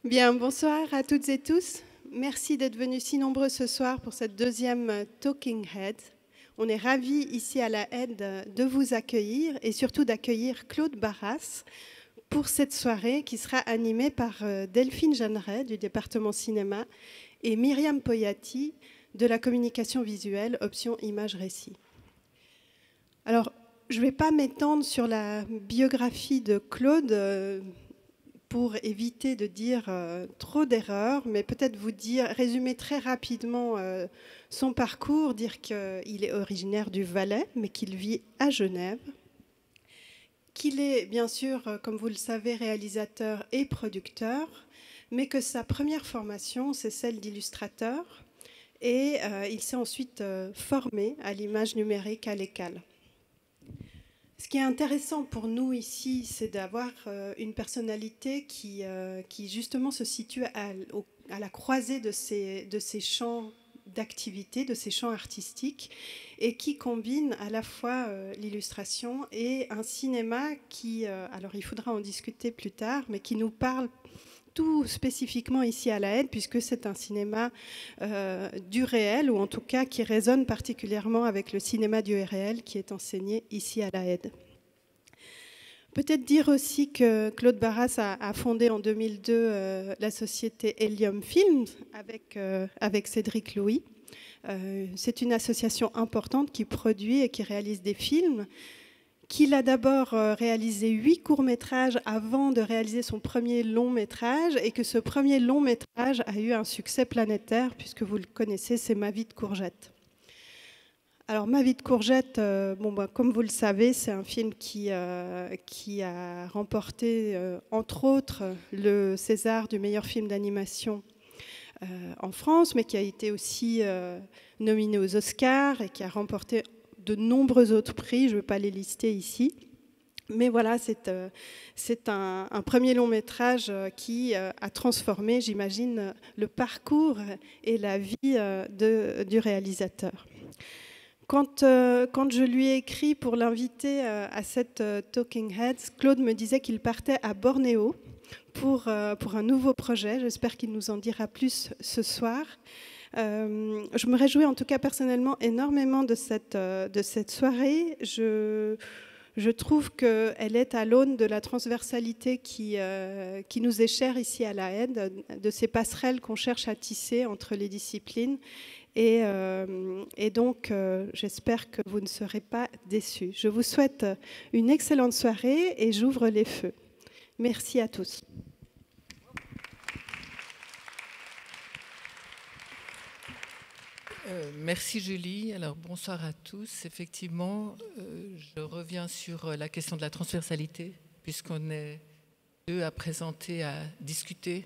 Bien, bonsoir à toutes et tous. Merci d'être venus si nombreux ce soir pour cette deuxième Talking Head. On est ravis ici à la Aide de vous accueillir et surtout d'accueillir Claude Barras pour cette soirée qui sera animée par Delphine Jeanneret du département cinéma et Myriam Poyati de la communication visuelle, option image-récit. Alors, je ne vais pas m'étendre sur la biographie de Claude pour éviter de dire trop d'erreurs, mais peut-être vous résumer très rapidement son parcours, dire qu'il est originaire du Valais, mais qu'il vit à Genève, qu'il est bien sûr, comme vous le savez, réalisateur et producteur, mais que sa première formation, c'est celle d'illustrateur, et il s'est ensuite formé à l'image numérique à l'ECAL. Ce qui est intéressant pour nous ici, c'est d'avoir une personnalité qui justement se situe à la croisée de ces champs d'activité, de ces champs artistiques, et qui combine à la fois l'illustration et un cinéma qui, alors il faudra en discuter plus tard, mais qui nous parle tout spécifiquement ici à la Aide, puisque c'est un cinéma du réel, ou en tout cas qui résonne particulièrement avec le cinéma du réel qui est enseigné ici à la Aide. Peut-être dire aussi que Claude Barras a fondé en 2002 la société Helium Films avec Cédric Louis. C'est une association importante qui produit et qui réalise des films, qu'il a d'abord réalisé 8 courts-métrages avant de réaliser son premier long-métrage, et que ce premier long-métrage a eu un succès planétaire, puisque vous le connaissez, c'est Ma vie de courgette. Alors, Ma vie de courgette, comme vous le savez, c'est un film qui a remporté, entre autres, le César du meilleur film d'animation en France, mais qui a été aussi nominé aux Oscars et qui a remporté de nombreux autres prix, je ne vais pas les lister ici. Mais voilà, c'est un premier long métrage qui a transformé, j'imagine, le parcours et la vie du réalisateur. Quand je lui ai écrit pour l'inviter à cette Talking Heads, Claude me disait qu'il partait à Bornéo pour un nouveau projet. J'espère qu'il nous en dira plus ce soir. Je me réjouis en tout cas personnellement énormément de cette soirée. Je trouve qu'elle est à l'aune de la transversalité qui nous est chère ici à la Aide, de ces passerelles qu'on cherche à tisser entre les disciplines. Et donc, j'espère que vous ne serez pas déçus. Je vous souhaite une excellente soirée et j'ouvre les feux. Merci à tous. Merci Julie. Alors bonsoir à tous. Effectivement, je reviens sur la question de la transversalité, puisqu'on est deux à présenter, à discuter,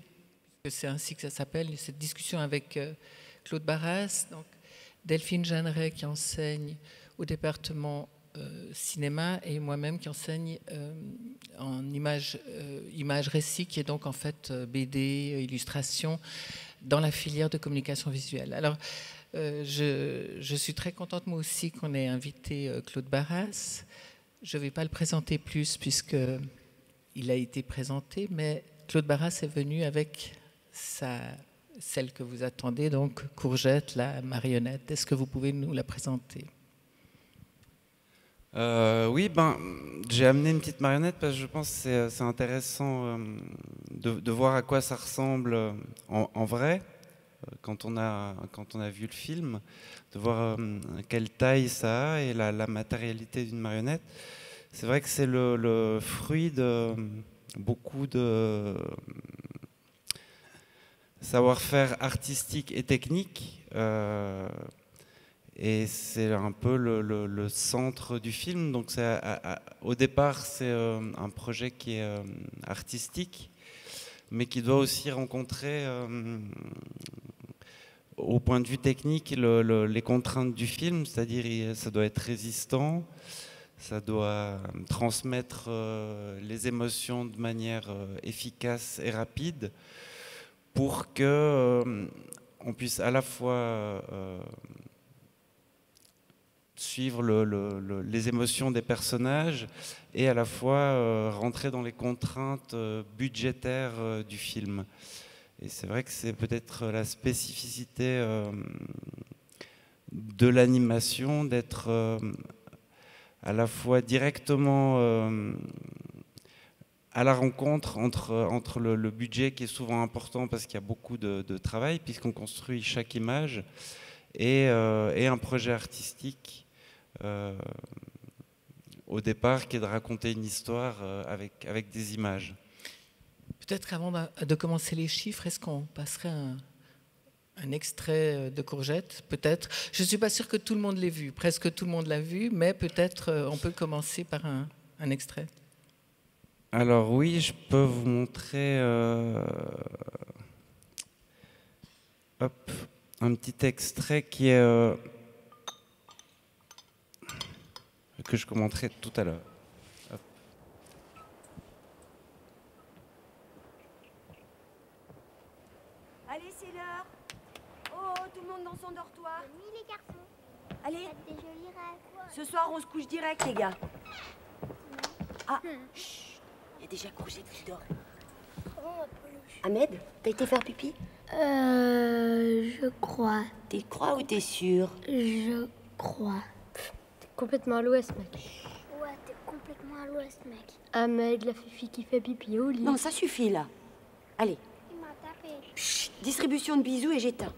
puisque c'est ainsi que ça s'appelle, cette discussion avec Claude Barras, donc Delphine Jeanneret qui enseigne au département cinéma et moi-même qui enseigne en image-récit, qui est donc en fait BD, illustration, dans la filière de communication visuelle. Alors, je suis très contente moi aussi qu'on ait invité Claude Barras. Je ne vais pas le présenter plus puisqu'il a été présenté, mais Claude Barras est venu avec celle que vous attendez, donc Courgette, la marionnette. Est-ce que vous pouvez nous la présenter ? Oui, j'ai amené une petite marionnette parce que je pense que c'est intéressant de voir à quoi ça ressemble en vrai. Quand on a vu le film, de voir quelle taille ça a et la matérialité d'une marionnette. C'est vrai que c'est le fruit de beaucoup de savoir-faire artistique et technique. Et c'est un peu le centre du film. Donc au départ, c'est un projet qui est artistique, mais qui doit aussi rencontrer, au point de vue technique, les contraintes du film, c'est-à-dire ça doit être résistant, ça doit transmettre les émotions de manière efficace et rapide pour que on puisse à la fois suivre les émotions des personnages et à la fois rentrer dans les contraintes budgétaires du film. Et c'est vrai que c'est peut-être la spécificité de l'animation d'être à la fois directement à la rencontre entre le budget qui est souvent important parce qu'il y a beaucoup de travail puisqu'on construit chaque image et un projet artistique au départ qui est de raconter une histoire avec des images. Peut-être avant de commencer les chiffres, est-ce qu'on passerait un extrait de Courgette, peut-être? Je ne suis pas sûre que tout le monde l'ait vu, presque tout le monde l'a vu, mais peut-être on peut commencer par un extrait. Alors oui, je peux vous montrer hop, un petit extrait qui est que je commenterai tout à l'heure. Allez, c'est l'heure. Oh, tout le monde dans son dortoir. Oui, les garçons. Allez, Faites des jolis rêves. ce soir, on se couche direct, les gars. Ah, chut. Il y a déjà Courgette qui dort. Ahmed, t'as été faire pipi? Je crois. T'y crois ou t'es sûr? Je crois. T'es complètement à l'ouest, mec. Ouais, t'es complètement à l'ouest, mec. Ahmed, la fifi qui fait pipi au lit. Non, ça suffit, là. Allez, Il m'a tapé. chut, distribution de bisous et j'éteins.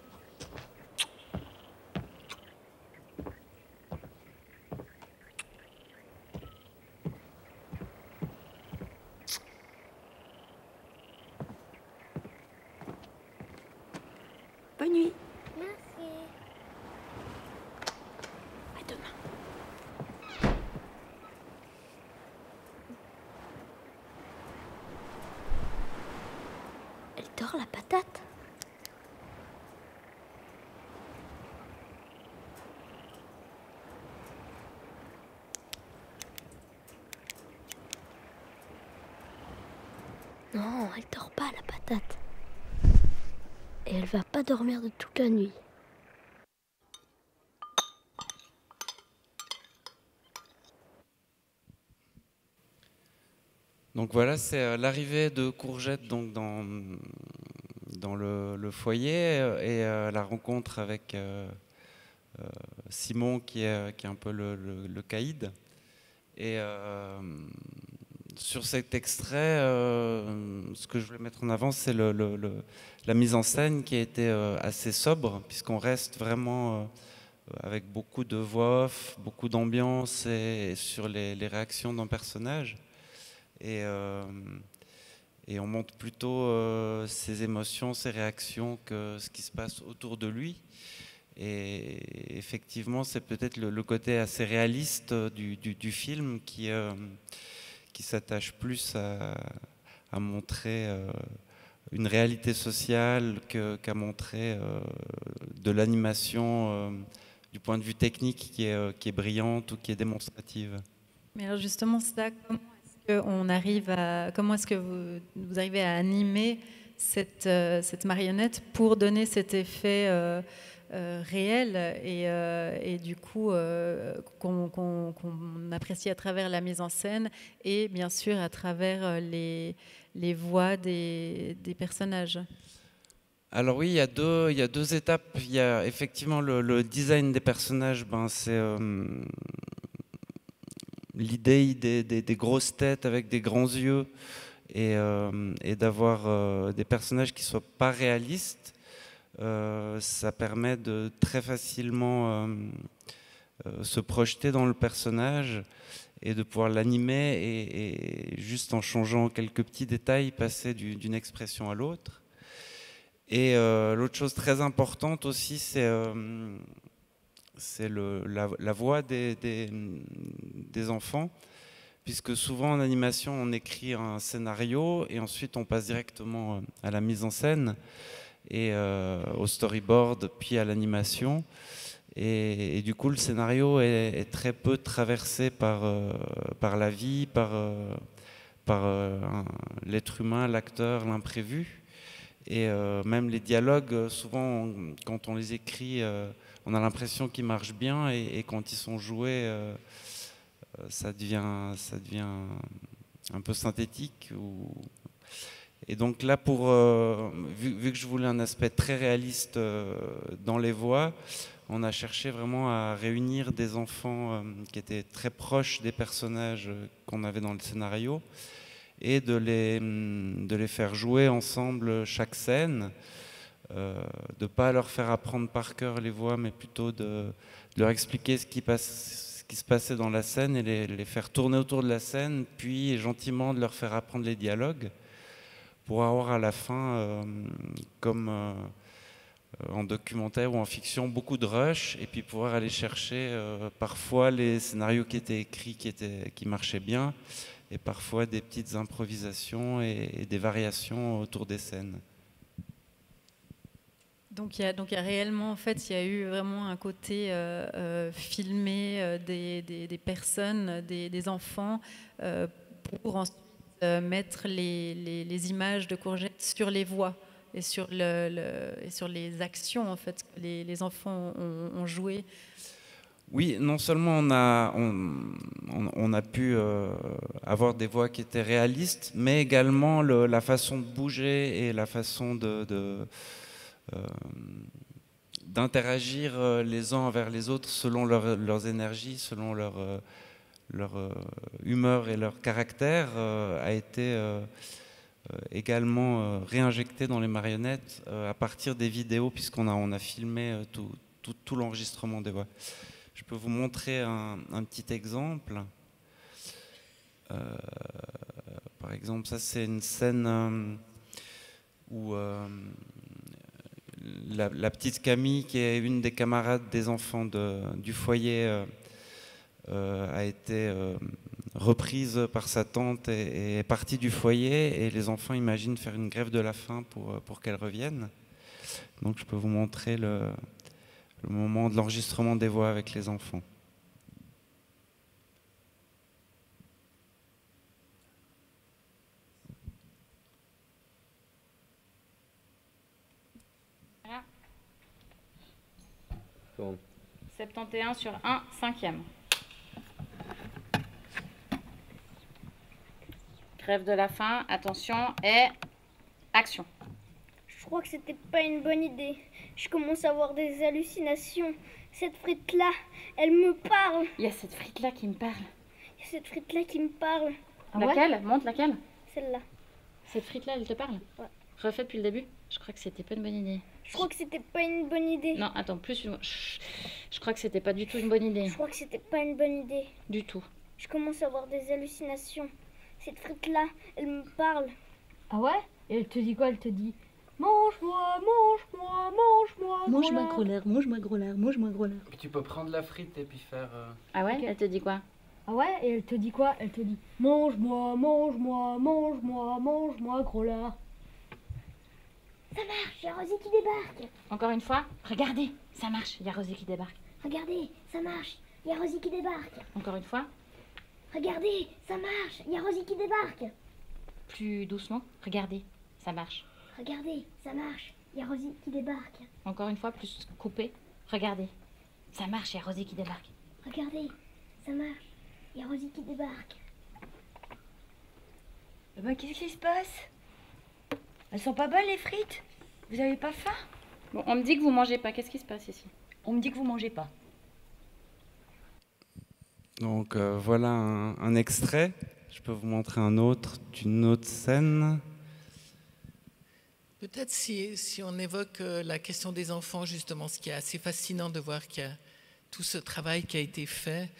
Bonne nuit. Merci. À demain. Elle dort la patate. Non, elle dort pas la patate. Et elle va pas dormir de toute la nuit. Donc voilà, c'est l'arrivée de Courgette donc dans le foyer et la rencontre avec Simon qui est un peu le caïd. Et sur cet extrait, ce que je voulais mettre en avant, c'est la mise en scène qui a été assez sobre, puisqu'on reste vraiment avec beaucoup de voix off, beaucoup d'ambiance et sur les réactions d'un personnage. Et on montre plutôt ses émotions, ses réactions que ce qui se passe autour de lui. Et effectivement, c'est peut-être le côté assez réaliste du film qui s'attache plus à montrer une réalité sociale qu'à montrer de l'animation du point de vue technique qui est brillante ou qui est démonstrative. Mais alors justement, ça, comment est-ce que vous arrivez à animer cette marionnette pour donner cet effet réel et du coup qu'on apprécie à travers la mise en scène et bien sûr à travers les voix des personnages? Alors oui, il y a deux étapes. Il y a effectivement le design des personnages. C'est l'idée des grosses têtes avec des grands yeux et d'avoir des personnages qui ne soient pas réalistes. Ça permet de très facilement se projeter dans le personnage et de pouvoir l'animer et juste en changeant quelques petits détails, passer d'une expression à l'autre. Et l'autre chose très importante aussi, c'est la voix des enfants, puisque souvent en animation, on écrit un scénario et ensuite on passe directement à la mise en scène et au storyboard, puis à l'animation. Et du coup, le scénario est très peu traversé par la vie, par l'être humain, l'acteur, l'imprévu. Et même les dialogues, souvent, quand on les écrit, on a l'impression qu'ils marchent bien, et quand ils sont joués, ça devient un peu synthétique. Et donc là, vu que je voulais un aspect très réaliste dans les voix, on a cherché vraiment à réunir des enfants qui étaient très proches des personnages qu'on avait dans le scénario et de les faire jouer ensemble chaque scène, de ne pas leur faire apprendre par cœur les voix, mais plutôt de leur expliquer ce qui se passait dans la scène et les faire tourner autour de la scène, puis gentiment de leur faire apprendre les dialogues pour avoir à la fin, comme en documentaire ou en fiction, beaucoup de rush et puis pouvoir aller chercher parfois les scénarios qui étaient écrits, qui marchaient bien, et parfois des petites improvisations et des variations autour des scènes. Donc il y a réellement, en fait, il y a eu vraiment un côté filmé des personnes, des enfants, pour ensuite mettre les images de Courgette sur les voix et sur les actions, en fait, que les enfants ont joué. Oui, non seulement on a pu avoir des voix qui étaient réalistes, mais également la façon de bouger et la façon d'interagir les uns envers les autres selon leurs énergies, selon leur humeur et leur caractère, a été également réinjecté dans les marionnettes à partir des vidéos, puisqu'on a filmé tout l'enregistrement des voix. Je peux vous montrer un petit exemple. Par exemple, ça c'est une scène où la petite Camille, qui est une des camarades des enfants du foyer, a été reprise par sa tante et est partie du foyer, et les enfants imaginent faire une grève de la faim pour qu'elle revienne. Donc je peux vous montrer le moment de l'enregistrement des voix avec les enfants. Voilà. Bon. 71 sur 1, 5e. Grève de la faim, attention, et action. Je crois que c'était pas une bonne idée. Je commence à avoir des hallucinations. Cette frite-là, elle me parle. Il y a cette frite-là qui me parle. Il y a cette frite-là qui me parle. Ah laquelle? Montre laquelle? Celle-là. Cette frite-là, elle te parle? Ouais. Refais depuis le début. Je crois que c'était pas une bonne idée. Je crois que c'était pas une bonne idée. Non, attends, plus. Je crois que c'était pas du tout une bonne idée. Je crois que c'était pas une bonne idée. Du tout. Je commence à avoir des hallucinations. Cette frite-là, elle me parle. Ah ouais? Et elle te dit quoi? Elle te dit mange-moi, mange-moi, mange-moi. Mange-moi gros lard, mange-moi gros lard, mange-moi gros lard. Tu peux prendre la frite et puis faire... Ah ouais? Ok. Elle te dit quoi? Ah ouais? Et elle te dit quoi? Elle te dit mange-moi, mange-moi, mange-moi, mange-moi, gros lard. Ça marche, il y a Rosie qui débarque. Encore une fois? Regardez, ça marche, il y a Rosie qui débarque. Regardez, ça marche, il y a Rosie qui débarque. Encore une fois? Regardez, ça marche, il y a Rosie qui débarque. Plus doucement? Regardez, ça marche. Regardez, ça marche, il y a Rosie qui débarque. Encore une fois, plus coupé. Regardez, ça marche, il y a Rosie qui débarque. Regardez, ça marche, il y a Rosie qui débarque. Ben, qu'est-ce qui se passe? Elles sont pas bonnes les frites? Vous avez pas faim? Bon, on me dit que vous mangez pas. Qu'est-ce qui se passe ici? On me dit que vous mangez pas. Donc voilà un extrait. Je peux vous montrer un autre d'une autre scène. Peut-être si on évoque la question des enfants, justement, ce qui est assez fascinant de voir qu'il y a tout ce travail qui a été fait.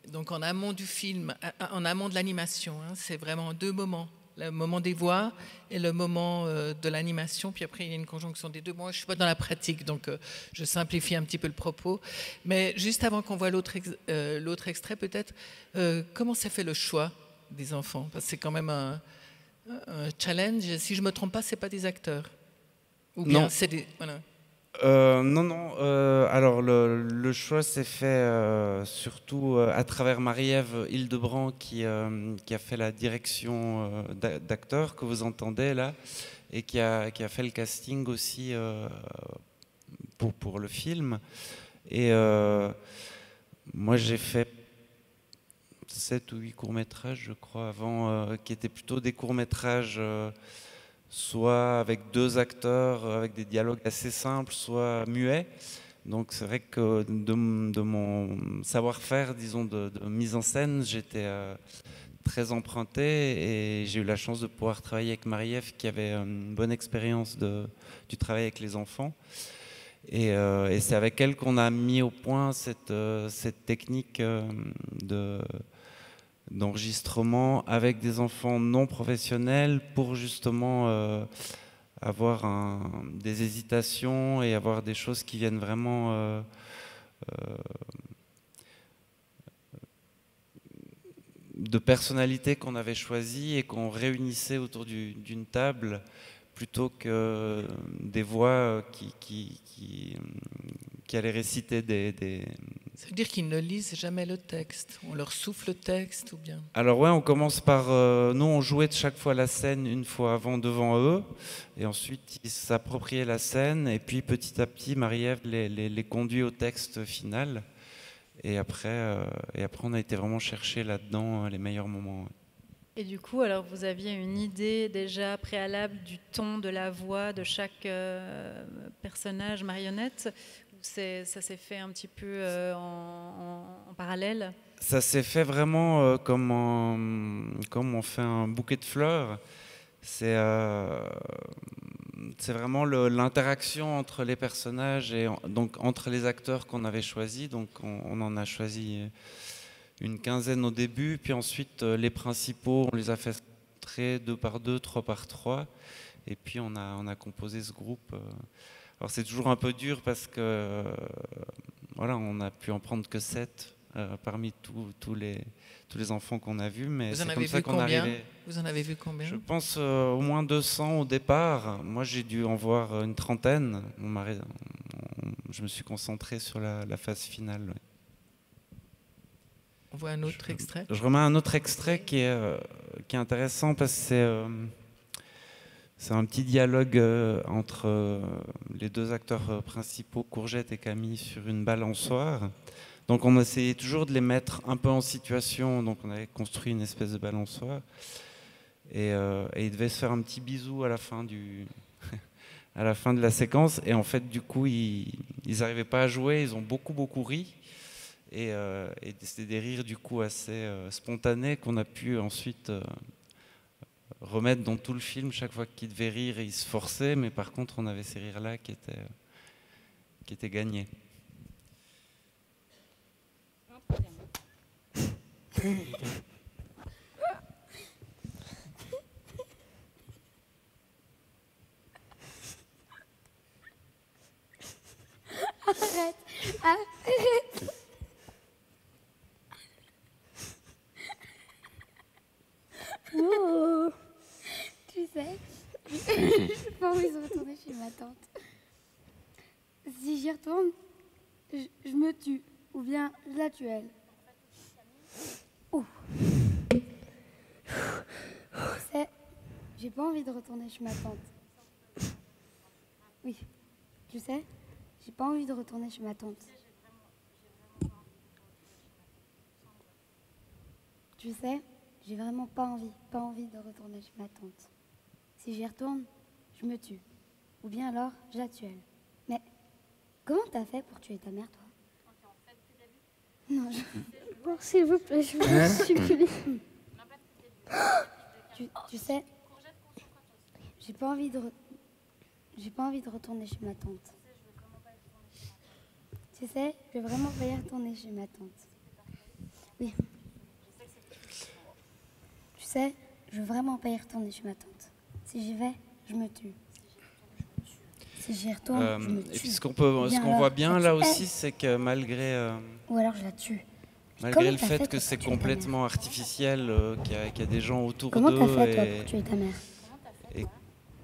Donc en amont du film, en amont de l'animation, hein, c'est vraiment deux moments. Le moment des voix et le moment de l'animation, puis après il y a une conjonction des deux. Moi, je ne suis pas dans la pratique, donc je simplifie un petit peu le propos. Mais juste avant qu'on voit l'autre extrait, peut-être, comment s'est fait le choix des enfants? Parce que c'est quand même un challenge. Si je ne me trompe pas, ce n'est pas des acteurs. Ou bien c'est des... Voilà. Non. Alors le choix s'est fait surtout à travers Marie-Ève Hildebrand qui a fait la direction d'acteurs que vous entendez là et qui a fait le casting aussi pour le film. Et moi j'ai fait 7 ou 8 courts-métrages, je crois, avant, qui étaient plutôt des courts-métrages soit avec 2 acteurs, avec des dialogues assez simples, soit muets. Donc c'est vrai que de mon savoir-faire, disons, de mise en scène, j'étais très emprunté et j'ai eu la chance de pouvoir travailler avec Marie-Ève qui avait une bonne expérience du travail avec les enfants. Et c'est avec elle qu'on a mis au point cette technique d'enregistrement avec des enfants non professionnels pour justement avoir des hésitations et avoir des choses qui viennent vraiment de personnalités qu'on avait choisies et qu'on réunissait autour d'une table plutôt que des voix qui allaient réciter des... Ça veut dire qu'ils ne lisent jamais le texte. On leur souffle le texte ou bien... Alors ouais, on commence par... nous, on jouait de chaque fois la scène une fois avant devant eux. Et ensuite, ils s'appropriaient la scène. Et puis, petit à petit, Marie-Ève les conduit au texte final. Et après, on a été vraiment chercher là-dedans les meilleurs moments. Ouais. Et du coup, alors vous aviez une idée déjà préalable du ton, de la voix de chaque personnage marionnette, ou ça s'est fait un petit peu en parallèle? Ça s'est fait vraiment comme on fait un bouquet de fleurs. C'est vraiment l'interaction entre les personnages et donc entre les acteurs qu'on avait choisis. Donc on en a choisi une quinzaine au début, puis ensuite les principaux, on les a fait très 2 par 2, 3 par 3, et puis on a composé ce groupe. Alors c'est toujours un peu dur parce que voilà, on a pu en prendre que 7 parmi tous les enfants qu'on a vus, mais c'est comme ça qu'on est arrivé. Vous en avez vu combien? Je pense au moins 200 au départ. Moi j'ai dû en voir une trentaine. Je me suis concentré sur la phase finale. Ouais. On voit un autre extrait. Je remets un autre extrait qui est intéressant parce que c'est un petit dialogue entre les 2 acteurs principaux, Courgette et Camille, sur une balançoire. Donc on essayait toujours de les mettre un peu en situation. Donc on avait construit une espèce de balançoire. Et ils devaient se faire un petit bisou à la fin à la fin de la séquence. Et en fait, du coup, ils n'arrivaient pas à jouer. Ils ont beaucoup ri. Et c'était des rires du coup assez spontanés qu'on a pu ensuite remettre dans tout le film. Chaque fois qu'il devait rire, il se forçait, mais par contre on avait ces rires-là qui étaient gagnés. Arrête. Oh. Tu sais, j'ai pas envie de retourner chez ma tante. Si j'y retourne, je me tue. Ou bien je la tue elle. Oh. Tu sais, j'ai pas envie de retourner chez ma tante. Oui, tu sais, j'ai pas envie de retourner chez ma tante. Tu sais, j'ai vraiment pas envie de retourner chez ma tante. Si j'y retourne, je me tue. Ou bien alors, je la tue elle. Mais comment t'as fait pour tuer ta mère, toi? Non, Bon, s'il vous plaît, je vous supplie. Tu sais, j'ai pas envie de retourner chez ma tante. Tu sais, je vais vraiment pas y retourner chez ma tante. Oui. Tu sais, je veux vraiment pas y retourner chez ma tante. Si j'y vais, je me tue. Si j'y retourne, je me tue. Et puis ce qu'on voit bien là aussi, c'est que malgré... Ou alors je la tue. Malgré le fait que c'est complètement artificiel, qu'il y a des gens autour d'eux... Comment t'as fait, toi, pour tuer ta mère? Et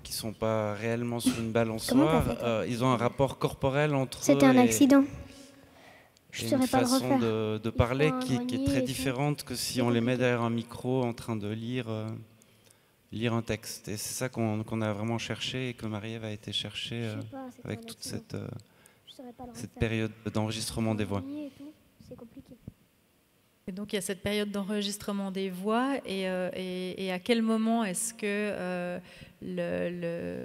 qui sont pas réellement sur une balançoire, ils ont un rapport corporel entre eux. C'était un accident. Je et saurais une pas le façon refaire. de parler qui est très différente que si on les met derrière un micro en train de lire un texte. Et c'est ça qu'on a vraiment cherché et que Marie-Ève a été chercher avec toute cette période d'enregistrement des voix. C'est compliqué. Et donc il y a cette période d'enregistrement des voix et à quel moment est-ce que le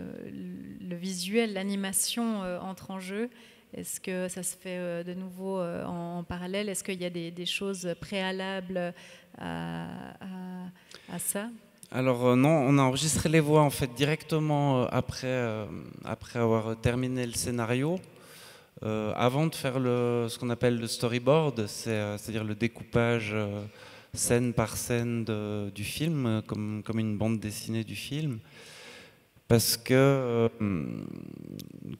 visuel, l'animation entre en jeu? Est-ce que ça se fait de nouveau en parallèle? Est-ce qu'il y a des choses préalables à ça? Alors non, on a enregistré les voix en fait directement après avoir terminé le scénario. Avant de faire ce qu'on appelle le storyboard, c'est-à-dire le découpage scène par scène du film, comme une bande dessinée du film. Parce que,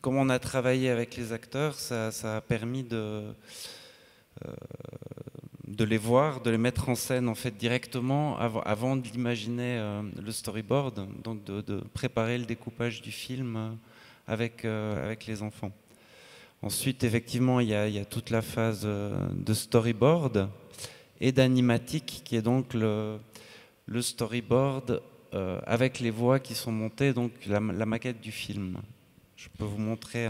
comme on a travaillé avec les acteurs, ça a permis de les voir, de les mettre en scène en fait directement avant de l'imaginer le storyboard, donc de préparer le découpage du film avec les enfants. Ensuite, effectivement, il y a toute la phase de storyboard et d'animatique, qui est donc le storyboard avec les voix qui sont montées, donc la maquette du film. Je peux vous montrer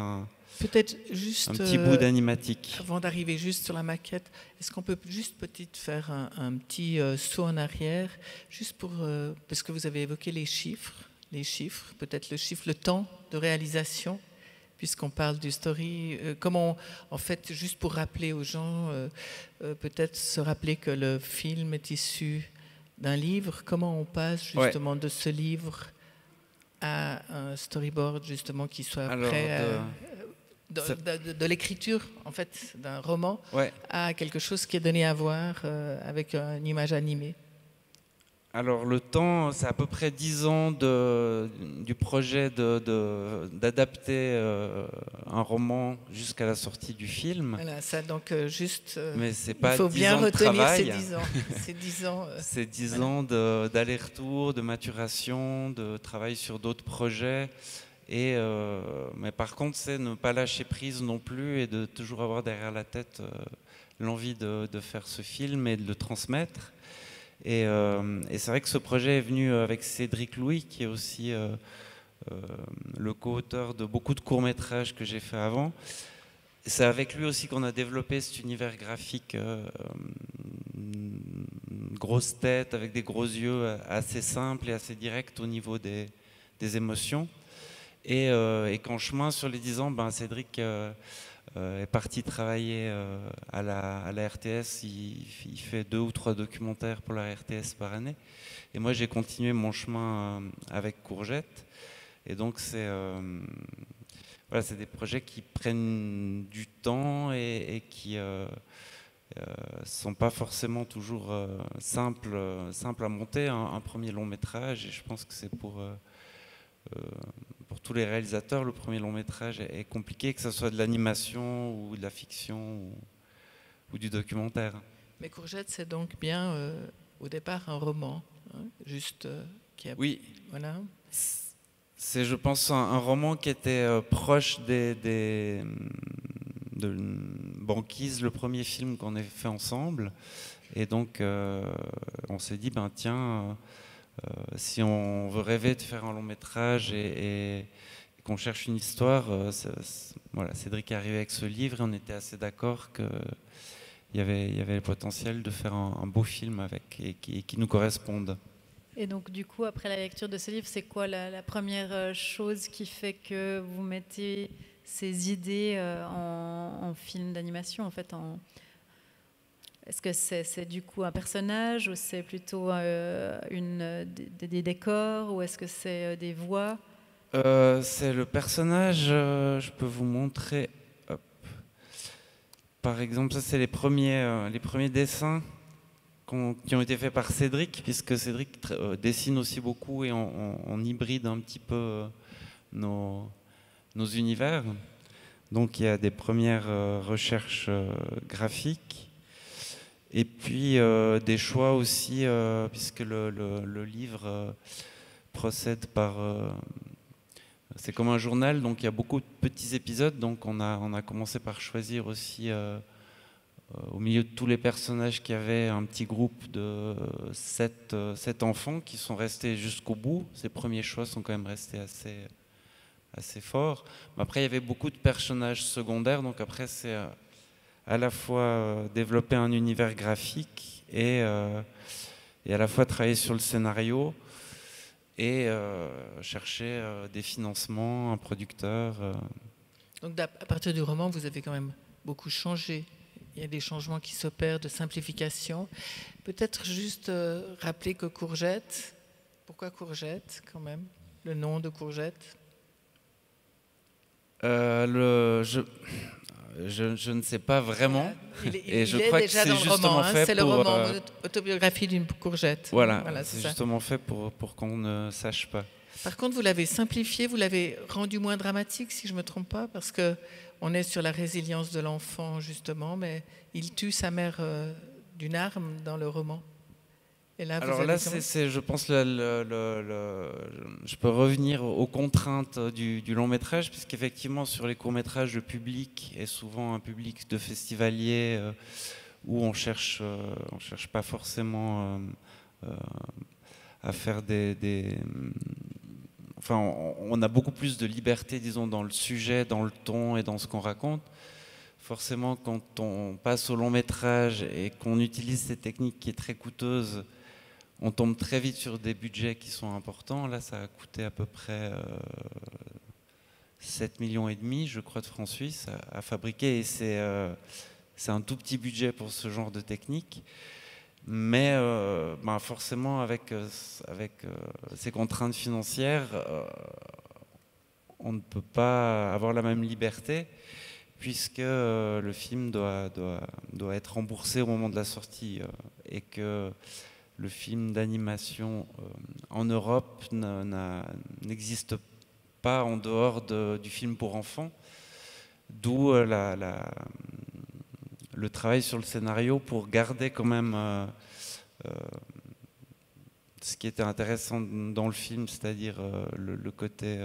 peut-être juste un petit bout d'animatique. Avant d'arriver juste sur la maquette, est-ce qu'on peut juste peut-être faire un petit saut en arrière, juste pour parce que vous avez évoqué les chiffres, peut-être le temps de réalisation. Puisqu'on parle du story, comment, en fait, juste pour rappeler aux gens, peut-être se rappeler que le film est issu d'un livre, comment on passe justement de ce livre à un storyboard justement qui soit prêt de l'écriture, en fait, d'un roman à quelque chose qui est donné à voir avec une image animée. Alors le temps, c'est à peu près 10 ans du projet d'adapter un roman jusqu'à la sortie du film. Voilà, ça donc juste. Mais c'est pas il faut 10 bien ans de retenir travail. ces 10 ans. C'est 10 ans. C'est 10 ans d'aller-retour, de maturation, de travail sur d'autres projets. Mais par contre, c'est ne pas lâcher prise non plus et de toujours avoir derrière la tête l'envie de faire ce film et de le transmettre. Et c'est vrai que ce projet est venu avec Cédric Louis, qui est aussi le co-auteur de beaucoup de courts-métrages que j'ai fait avant. C'est avec lui aussi qu'on a développé cet univers graphique, une grosse tête avec des gros yeux, assez simple et assez direct au niveau des émotions. Et qu'en chemin, sur les 10 ans, Cédric est parti travailler à la RTS. Il fait 2 ou 3 documentaires pour la RTS par année. Et moi, j'ai continué mon chemin avec Courgette. Et donc, c'est des projets qui prennent du temps et qui ne sont pas forcément toujours simples à monter. Un premier long métrage, et je pense que c'est pour tous les réalisateurs, le premier long métrage est compliqué, que ce soit de l'animation ou de la fiction ou du documentaire. Mais Courgette, c'est donc bien au départ un roman, hein, juste qui a... Oui. Voilà. C'est, je pense, un roman qui était proche de Banquise, le premier film qu'on a fait ensemble. Et donc, on s'est dit, tiens... si on veut rêver de faire un long métrage et qu'on cherche une histoire, Cédric est arrivé avec ce livre et on était assez d'accord qu'il y avait le potentiel de faire un beau film avec et qui nous corresponde. Et donc du coup, après la lecture de ce livre, c'est quoi la première chose qui fait que vous mettez ces idées en film d'animation, en fait, Est-ce que c'est du coup un personnage ou c'est plutôt des décors ou est-ce que c'est des voix? C'est le personnage, je peux vous montrer. Hop. Par exemple, ça c'est les premiers dessins qui ont été faits par Cédric, puisque Cédric dessine aussi beaucoup et on hybride un petit peu nos univers. Donc il y a des premières recherches graphiques. Et puis des choix aussi, puisque le livre procède par... c'est comme un journal, donc il y a beaucoup de petits épisodes. Donc on a commencé par choisir aussi, au milieu de tous les personnages qu'il y avait, un petit groupe de 7 enfants qui sont restés jusqu'au bout. Ces premiers choix sont quand même restés assez forts. Mais après, il y avait beaucoup de personnages secondaires, donc après c'est... à la fois développer un univers graphique et à la fois travailler sur le scénario et chercher des financements, un producteur. Donc à partir du roman, vous avez quand même beaucoup changé. Il y a des changements qui s'opèrent de simplification. Peut-être juste rappeler que Courgette, pourquoi Courgette quand même, le nom de Courgette? Je ne sais pas vraiment. Et je crois que c'est justement fait c'est le roman autobiographie d'une courgette. Voilà, c'est justement fait pour qu'on ne sache pas. Par contre, vous l'avez simplifié, vous l'avez rendu moins dramatique, si je ne me trompe pas, parce qu'on est sur la résilience de l'enfant, justement, mais il tue sa mère d'une arme dans le roman. Et là, alors là, je pense, je peux revenir aux contraintes du long métrage, puisqu'effectivement, sur les courts métrages, le public est souvent un public de festivaliers où on cherche pas forcément à faire enfin, on a beaucoup plus de liberté, disons, dans le sujet, dans le ton et dans ce qu'on raconte. Forcément, quand on passe au long métrage et qu'on utilise cette technique qui est très coûteuse, on tombe très vite sur des budgets qui sont importants. Là, ça a coûté à peu près 7,5 millions, je crois, de francs suisses à fabriquer. Et c'est un tout petit budget pour ce genre de technique. Mais forcément, avec ces contraintes financières, on ne peut pas avoir la même liberté, puisque le film doit être remboursé au moment de la sortie et que le film d'animation en Europe n'existe pas en dehors du film pour enfants, d'où le travail sur le scénario pour garder quand même ce qui était intéressant dans le film, c'est-à-dire le côté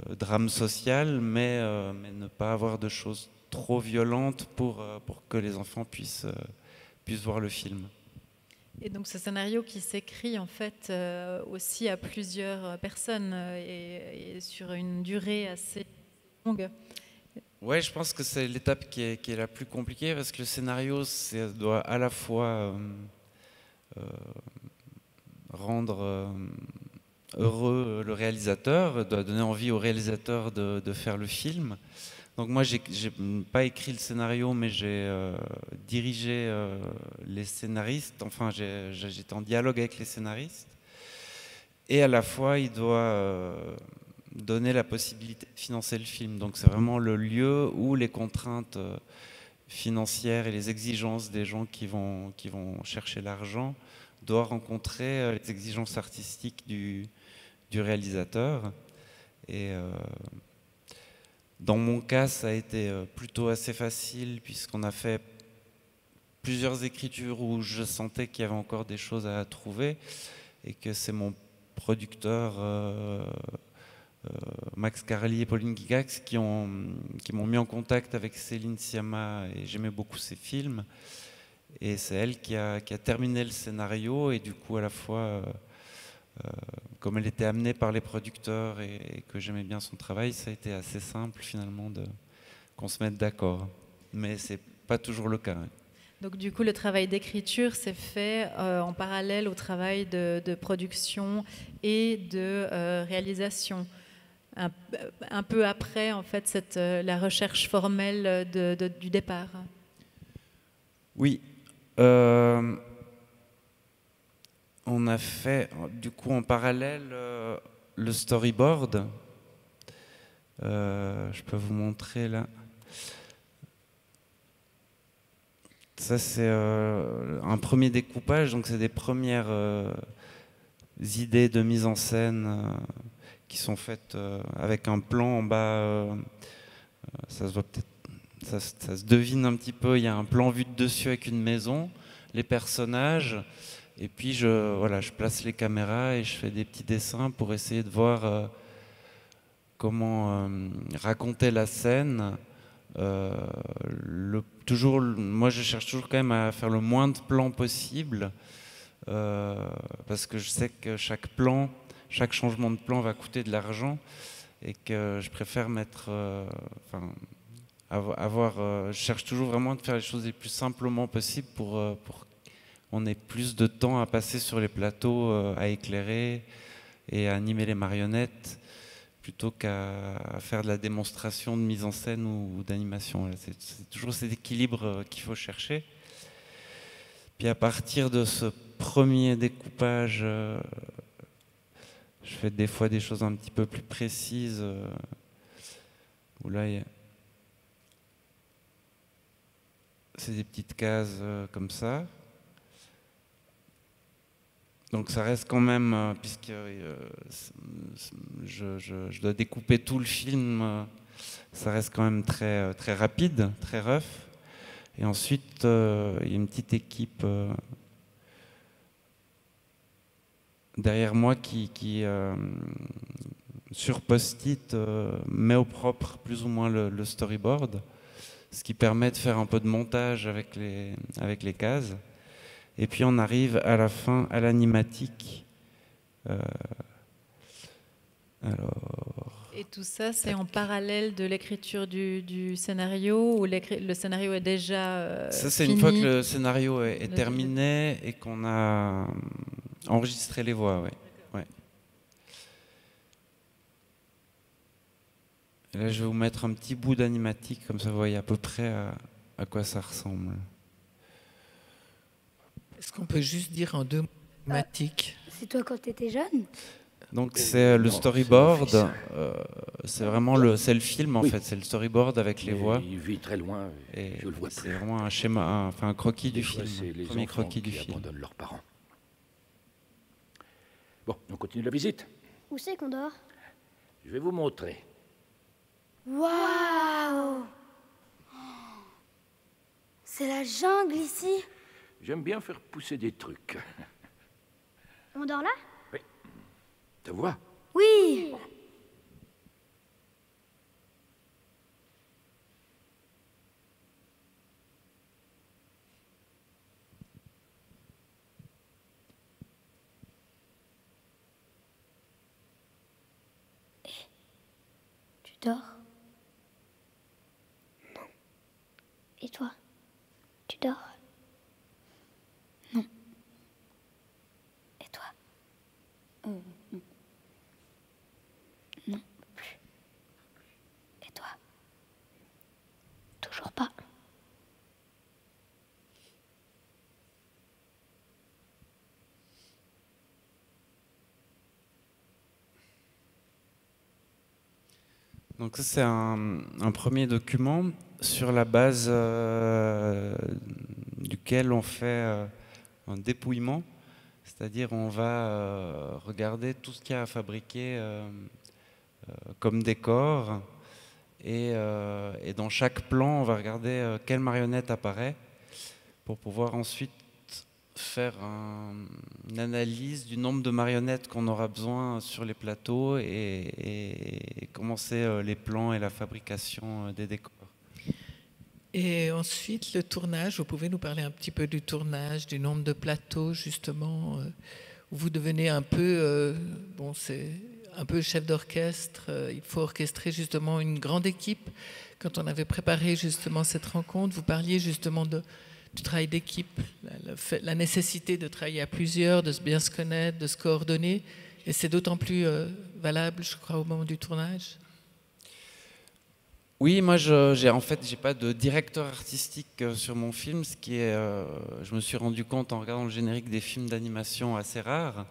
drame social, mais ne pas avoir de choses trop violentes pour que les enfants puissent voir le film. Et donc ce scénario qui s'écrit en fait aussi à plusieurs personnes et sur une durée assez longue. Ouais, je pense que c'est l'étape qui est la plus compliquée, parce que le scénario doit à la fois rendre heureux le réalisateur, doit donner envie au réalisateur de faire le film. Donc moi, j'ai pas écrit le scénario, mais j'ai dirigé les scénaristes. Enfin, j'étais en dialogue avec les scénaristes. Et à la fois, il doit donner la possibilité de financer le film. Donc c'est vraiment le lieu où les contraintes financières et les exigences des gens qui vont chercher l'argent doivent rencontrer les exigences artistiques du réalisateur. Et dans mon cas, ça a été plutôt assez facile, puisqu'on a fait plusieurs écritures où je sentais qu'il y avait encore des choses à trouver, et que c'est mon producteur Max Carali et Pauline Gigax qui m'ont mis en contact avec Céline Sciamma, et j'aimais beaucoup ses films. Et c'est elle qui a terminé le scénario, et du coup, à la fois, comme elle était amenée par les producteurs et que j'aimais bien son travail, ça a été assez simple finalement qu'on se mette d'accord. Mais c'est pas toujours le cas. Donc du coup, le travail d'écriture s'est fait en parallèle au travail de production et de réalisation. Un peu après, en fait, la recherche formelle du départ. Oui. On a fait, du coup, en parallèle, le storyboard. Je peux vous montrer là. Ça, c'est un premier découpage. Donc, c'est des premières idées de mise en scène qui sont faites avec un plan en bas. Ça se voit peut-être. Ça se devine un petit peu. Il y a un plan vu de dessus avec une maison, les personnages. Et puis je place les caméras et je fais des petits dessins pour essayer de voir comment raconter la scène. Moi, je cherche toujours quand même à faire le moins de plans possible, parce que je sais que chaque changement de plan va coûter de l'argent, et que je préfère je cherche toujours vraiment de faire les choses les plus simplement possible pour on ait plus de temps à passer sur les plateaux, à éclairer et à animer les marionnettes, plutôt qu'à faire de la démonstration de mise en scène ou d'animation. C'est toujours cet équilibre qu'il faut chercher. Puis à partir de ce premier découpage, je fais des fois des choses un petit peu plus précises, où là, c'est des petites cases comme ça. Donc ça reste quand même, puisque je dois découper tout le film, ça reste quand même très, très rapide, très rough. Et ensuite, il y a une petite équipe derrière moi qui sur post-it, met au propre plus ou moins le storyboard, ce qui permet de faire un peu de montage avec les cases. Et puis on arrive à la fin à l'animatique. Et tout ça, c'est en parallèle de l'écriture du scénario, ou le scénario est déjà ça, c'est fini. Une fois que le scénario est terminé et qu'on a enregistré les voix, ouais. Et là, je vais vous mettre un petit bout d'animatique, comme ça vous voyez à peu près à quoi ça ressemble. Est-ce qu'on peut juste dire en 2 mots animatique? C'est toi quand tu étais jeune? Donc c'est le storyboard, c'est vraiment le film en fait, c'est le storyboard avec les voix. Il vit très loin, et je le vois plus. C'est vraiment un schéma, un croquis du film, les premier enfants croquis du qui film. abandonnent leurs parents. Bon, on continue la visite. Où c'est qu'on dort? Je vais vous montrer. Waouh! C'est la jungle ici. J'aime bien faire pousser des trucs. On dort là? Oui. Tu vois? Oui. Tu dors? Non. Et toi? Tu dors? Non. Et toi? Non. Non plus. Et toi? Toujours pas. Donc ça c'est un premier document sur la base duquel on fait un dépouillement, c'est-à-dire on va regarder tout ce qu'il y a à fabriquer comme décor et dans chaque plan on va regarder quelle marionnette apparaît pour pouvoir ensuite faire une analyse du nombre de marionnettes qu'on aura besoin sur les plateaux et commencer les plans et la fabrication des décors. Et ensuite, le tournage, vous pouvez nous parler un petit peu du tournage, du nombre de plateaux, justement, où vous devenez un peu, c'est un peu chef d'orchestre, il faut orchestrer justement une grande équipe. Quand on avait préparé justement cette rencontre, vous parliez justement du travail d'équipe, la nécessité de travailler à plusieurs, de bien se connaître, de se coordonner. Et c'est d'autant plus valable, je crois, au moment du tournage. Oui, moi, j'ai pas de directeur artistique sur mon film, ce qui est, je me suis rendu compte en regardant le générique des films d'animation assez rares.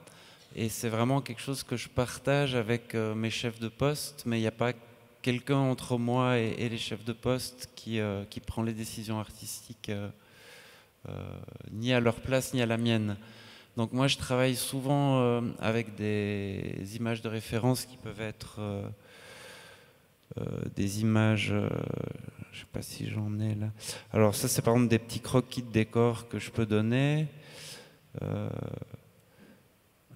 Et c'est vraiment quelque chose que je partage avec mes chefs de poste, mais il n'y a pas quelqu'un entre moi et les chefs de poste qui prend les décisions artistiques. Ni à leur place ni à la mienne. Donc moi je travaille souvent avec des images de référence qui peuvent être des images, je ne sais pas si j'en ai là. Alors ça c'est par exemple des petits croquis de décors que je peux donner. Là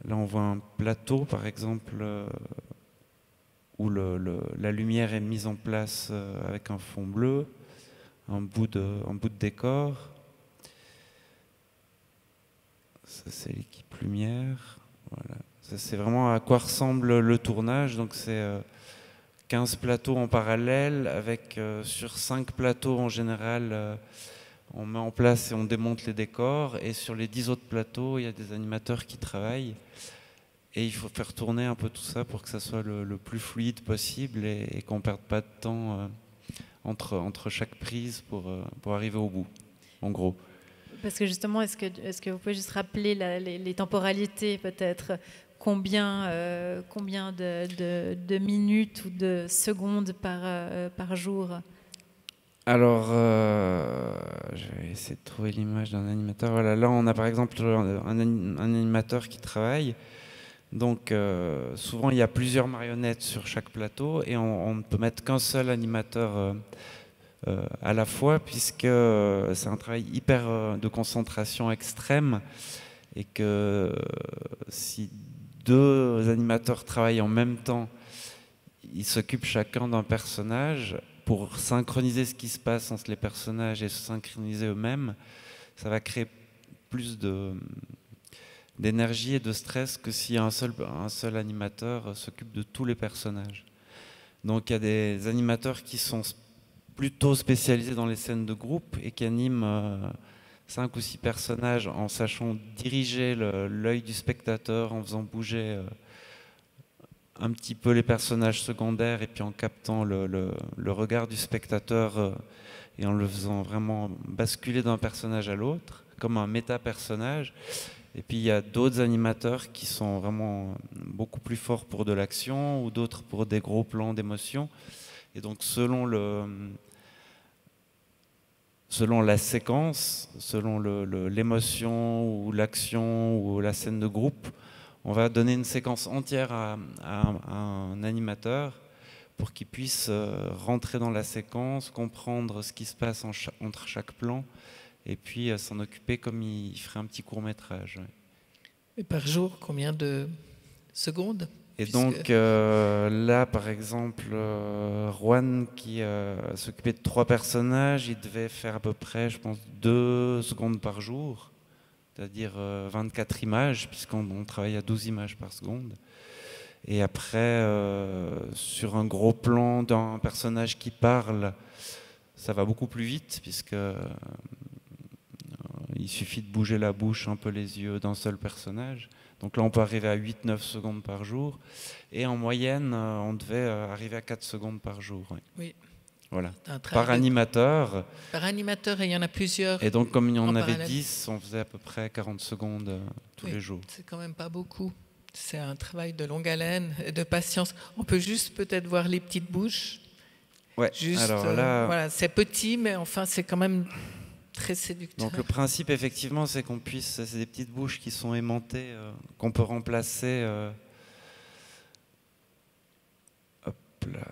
on voit un plateau par exemple où la lumière est mise en place avec un fond bleu, un bout de décor. Ça c'est l'équipe lumière, voilà. Ça c'est vraiment à quoi ressemble le tournage. Donc c'est 15 plateaux en parallèle avec sur 5 plateaux en général on met en place et on démonte les décors. Et sur les 10 autres plateaux, il y a des animateurs qui travaillent. Et il faut faire tourner un peu tout ça pour que ça soit le plus fluide possible et qu'on ne perde pas de temps entre chaque prise pour arriver au bout, en gros. Parce que justement, est-ce que vous pouvez juste rappeler les temporalités peut-être? Combien de minutes ou de secondes par jour? Alors, je vais essayer de trouver l'image d'un animateur. Voilà, là, on a par exemple un animateur qui travaille. Donc, souvent, il y a plusieurs marionnettes sur chaque plateau et on ne peut mettre qu'un seul animateur à la fois, puisque c'est un travail hyper de concentration extrême et que si 2 animateurs travaillent en même temps, ils s'occupent chacun d'un personnage pour synchroniser ce qui se passe entre les personnages et se synchroniser eux-mêmes. Ça va créer plus d'énergie et de stress que si un seul animateur s'occupe de tous les personnages. Donc il y a des animateurs qui sont plutôt spécialisés dans les scènes de groupe et qui animent 5 ou 6 personnages en sachant diriger l'œil du spectateur, en faisant bouger un petit peu les personnages secondaires et puis en captant le regard du spectateur et en le faisant vraiment basculer d'un personnage à l'autre, comme un méta-personnage. Et puis il y a d'autres animateurs qui sont vraiment beaucoup plus forts pour de l'action ou d'autres pour des gros plans d'émotion. Et donc selon la séquence, selon l'émotion ou l'action ou la scène de groupe, on va donner une séquence entière à un animateur pour qu'il puisse rentrer dans la séquence, comprendre ce qui se passe entre chaque plan et puis s'en occuper comme il ferait un petit court-métrage. Ouais. Et par jour, combien de secondes? Et donc là, par exemple, Juan qui s'occupait de 3 personnages, il devait faire à peu près, je pense, 2 secondes par jour, c'est-à-dire 24 images, puisqu'on travaille à 12 images par seconde. Et après, sur un gros plan d'un personnage qui parle, ça va beaucoup plus vite, puisque il suffit de bouger la bouche, un peu les yeux d'un seul personnage. Donc là, on peut arriver à 8-9 secondes par jour. Et en moyenne, on devait arriver à 4 secondes par jour. Oui. Oui. Voilà. Par animateur. Par animateur, et il y en a plusieurs. Et donc, comme il y en avait parallèle. 10, on faisait à peu près 40 secondes tous les jours. C'est quand même pas beaucoup. C'est un travail de longue haleine et de patience. On peut juste peut-être voir les petites bouches. Ouais. Juste, alors là, voilà, c'est petit, mais enfin, c'est quand même très séducteur. Donc le principe, effectivement, c'est qu'on puisse... C'est des petites bouches qui sont aimantées, qu'on peut remplacer... hop là...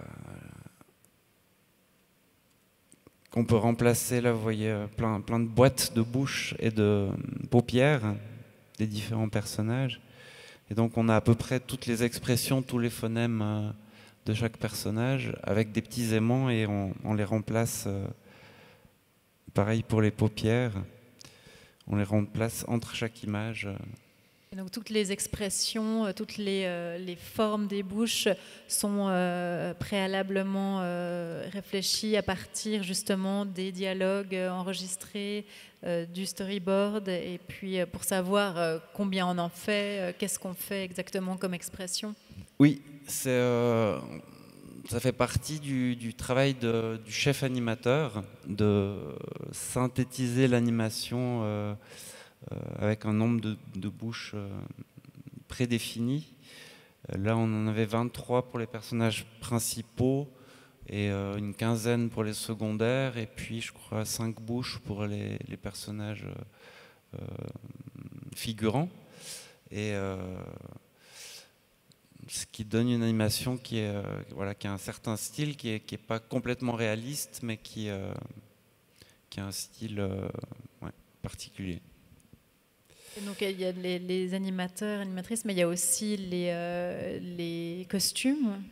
Qu'on peut remplacer, là, vous voyez, plein de boîtes de bouches et de paupières des différents personnages. Et donc on a à peu près toutes les expressions, tous les phonèmes de chaque personnage, avec des petits aimants, et on les remplace... Pareil pour les paupières, on les remplace entre chaque image. Et donc toutes les expressions, toutes les formes des bouches sont préalablement réfléchies à partir justement des dialogues enregistrés, du storyboard, et puis pour savoir combien on en fait, qu'est-ce qu'on fait exactement comme expression. Oui, ça fait partie du travail du chef animateur, de synthétiser l'animation avec un nombre de bouches prédéfinies. Là, on en avait 23 pour les personnages principaux et une quinzaine pour les secondaires, et puis je crois 5 bouches pour les personnages figurants. Et ce qui donne une animation qui a un certain style, qui est pas complètement réaliste, mais qui a un style particulier. Et donc il y a les animateurs, animatrices, mais il y a aussi les costumes,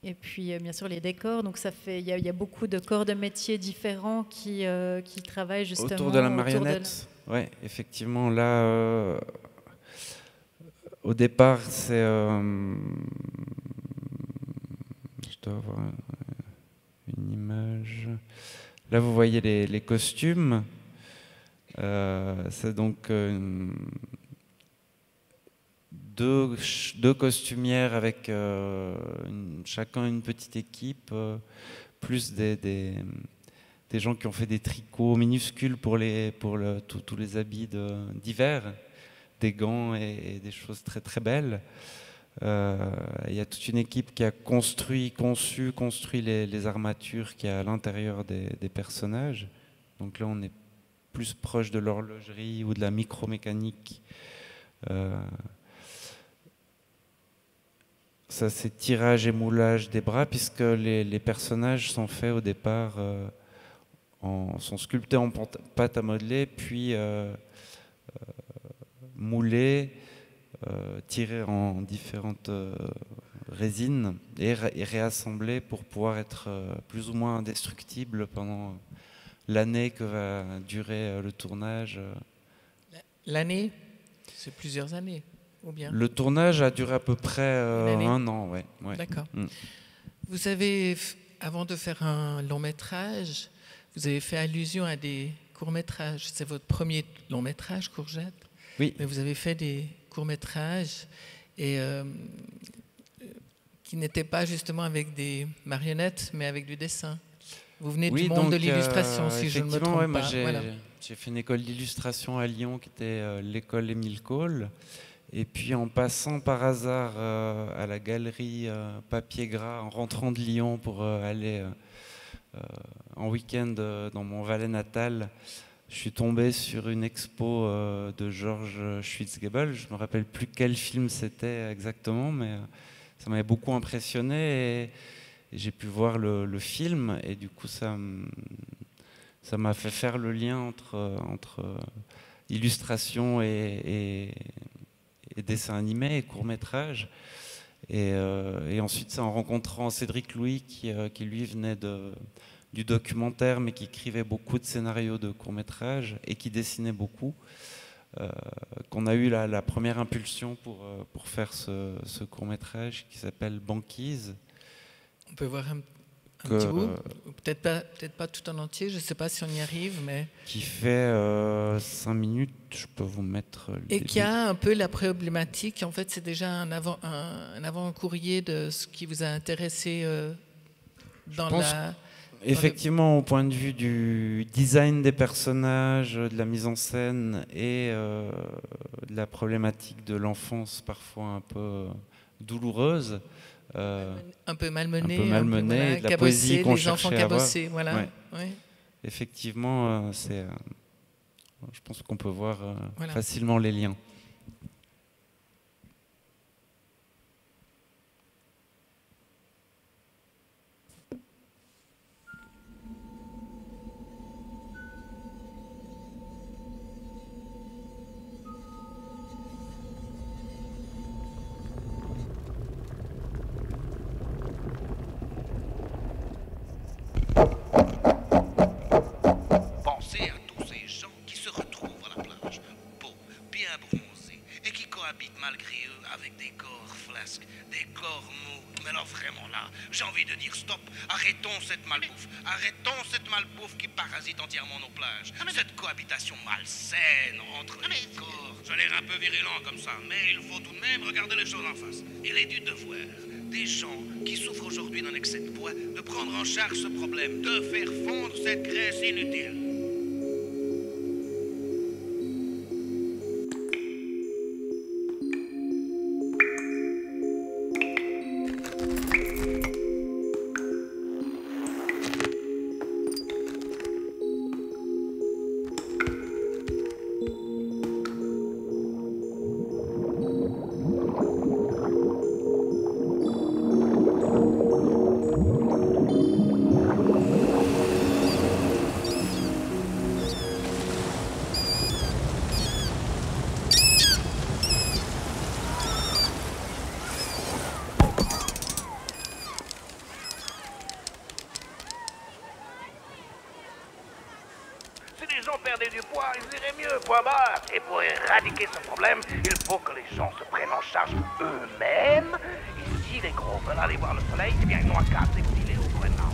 et puis bien sûr les décors. Donc ça fait, il y a beaucoup de corps de métiers différents qui travaillent justement autour de la marionnette. Oui, effectivement, là... Au départ, c'est... je dois avoir une image. Là, vous voyez les costumes. C'est donc deux costumières avec chacun une petite équipe, plus des gens qui ont fait des tricots minuscules pour tous les habits d'hiver, des gants et des choses très très belles. Il y a toute une équipe qui a construit les armatures qu'il y a à l'intérieur des personnages. Donc là, on est plus proche de l'horlogerie ou de la micromécanique. Ça, c'est tirage et moulage des bras, puisque les personnages sont faits au départ, sont sculptés en pâte à modeler, puis moulés, tirés en différentes résines et réassemblés pour pouvoir être plus ou moins indestructibles pendant l'année que va durer le tournage. L'année, c'est plusieurs années, ou bien? Le tournage a duré à peu près 1 an, ouais. D'accord. Vous avez, avant de faire un long métrage, vous avez fait allusion à des courts-métrages. C'est votre premier long métrage, Courgette? Oui. Mais vous avez fait des courts-métrages et qui n'étaient pas justement avec des marionnettes, mais avec du dessin. Vous venez du monde de l'illustration, si je ne me trompe pas. J'ai fait une école d'illustration à Lyon qui était l'école Émile Cole. Et puis en passant par hasard à la galerie Papier Gras, en rentrant de Lyon pour aller en week-end dans mon Valais natal, je suis tombé sur une expo de Georges Schwitzgebel. Je ne me rappelle plus quel film c'était exactement, mais ça m'avait beaucoup impressionné. Et j'ai pu voir le film, et du coup ça m'a fait faire le lien entre illustration et dessin animé et court-métrage. Et ensuite, c'est en rencontrant Cédric Louis, qui lui venait du documentaire, mais qui écrivait beaucoup de scénarios de court-métrage et qui dessinait beaucoup, qu'on a eu la première impulsion pour faire ce court-métrage qui s'appelle Banquise. On peut voir un petit bout, peut-être pas tout en entier, je ne sais pas si on y arrive, mais... Qui fait 5 minutes, je peux vous mettre... Et qui a un peu la problématique, en fait c'est déjà un avant-courrier de ce qui vous a intéressé dans la... Effectivement, au point de vue du design des personnages, de la mise en scène et de la problématique de l'enfance parfois un peu douloureuse, un peu malmenée, de la poésie qu'on cherchait à avoir. Voilà. Ouais. Ouais. Effectivement, je pense qu'on peut voir facilement les liens. Pensez à tous ces gens qui se retrouvent à la plage, beaux, bien bronzés, et qui cohabitent malgré eux avec des corps flasques, des corps mous. Mais alors vraiment là, j'ai envie de dire stop, arrêtons cette malbouffe qui parasite entièrement nos plages. Cette cohabitation malsaine entre les corps. Ça a l'air un peu virulent comme ça, mais il faut tout de même regarder les choses en face. Il est du devoir des gens qui souffrent aujourd'hui d'un excès de poids de prendre en charge ce problème, de faire fondre cette graisse inutile. Point barre. Et pour éradiquer ce problème, il faut que les gens se prennent en charge eux-mêmes. Et si les gros veulent aller voir le soleil, eh bien ils n'ont qu'à s'exiler au Groenland.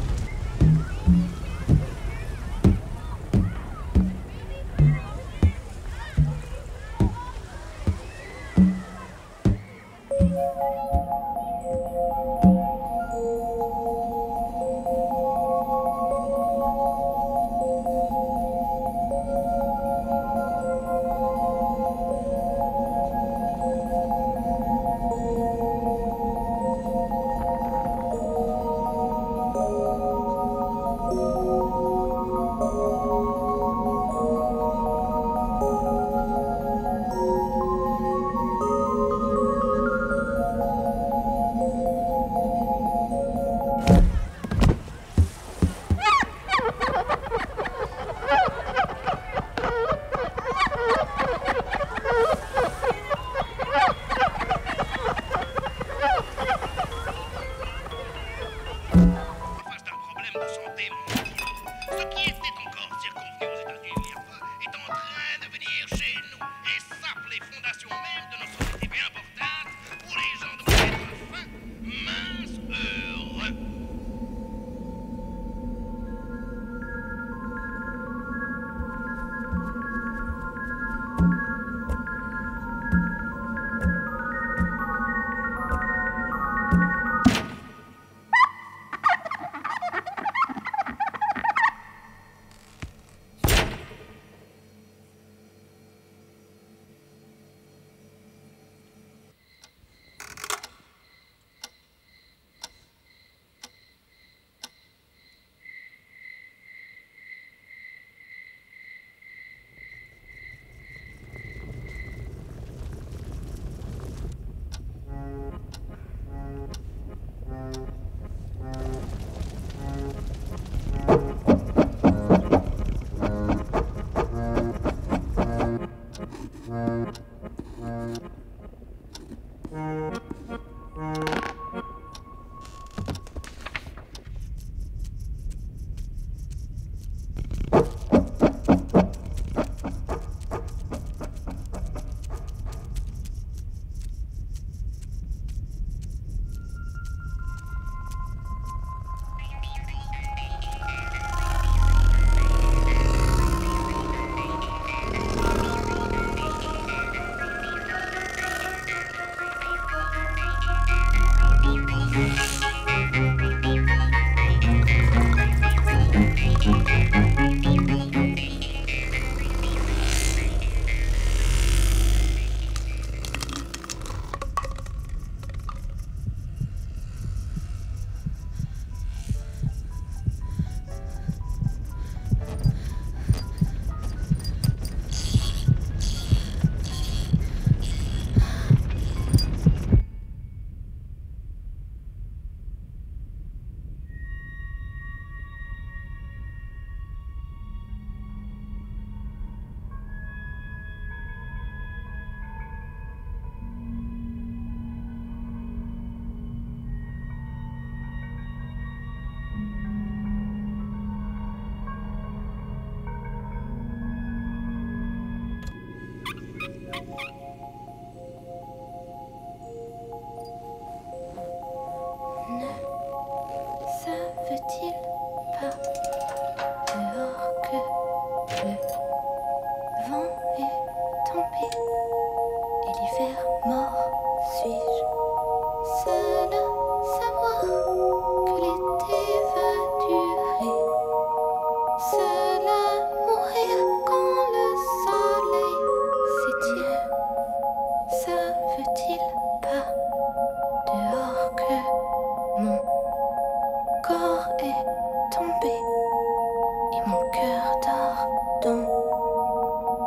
et mon cœur dort dans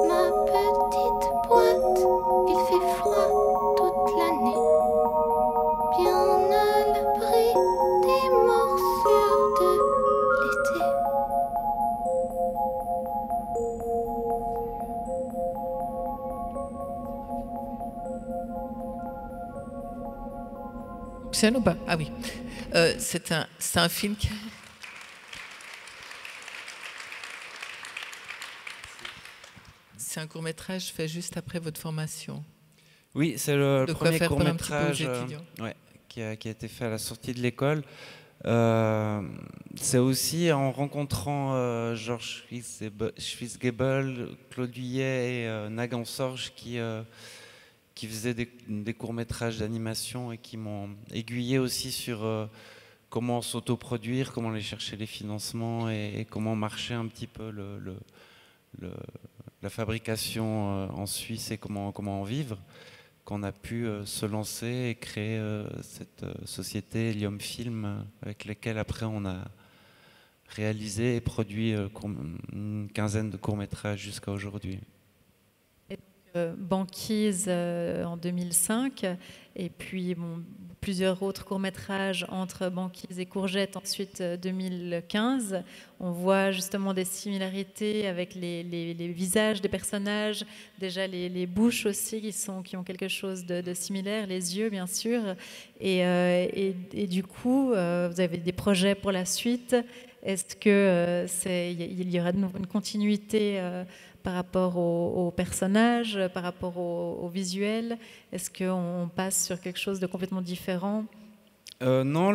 ma petite boîte. Il fait froid toute l'année, bien à l'abri des morsures de l'été. Fonctionne ou pas? Ah oui. C'est un film qui... C'est un court-métrage fait juste après votre formation. Oui, c'est le De quoi premier faire peur un petit peu aux court-métrage étudiants. qui a été fait à la sortie de l'école. C'est aussi en rencontrant Georges Schwitzgebel, Claude Huyet et Nagan Sorge qui faisaient des courts-métrages d'animation et qui m'ont aiguillé aussi sur comment s'autoproduire, comment aller chercher les financements et comment marchait un petit peu la fabrication en Suisse et comment en vivre, qu'on a pu se lancer et créer cette société Helium Film avec laquelle après on a réalisé et produit une quinzaine de courts-métrages jusqu'à aujourd'hui. Banquise en 2005 et puis plusieurs autres courts-métrages entre Banquise et Courgette ensuite 2015. On voit justement des similarités avec les visages des personnages, déjà les bouches aussi qui ont quelque chose de similaire, les yeux bien sûr. Et du coup, vous avez des projets pour la suite. Est-ce que il y aura de nouveau une continuité par rapport aux personnages, par rapport au visuel? Est-ce qu'on passe sur quelque chose de complètement différent? Non,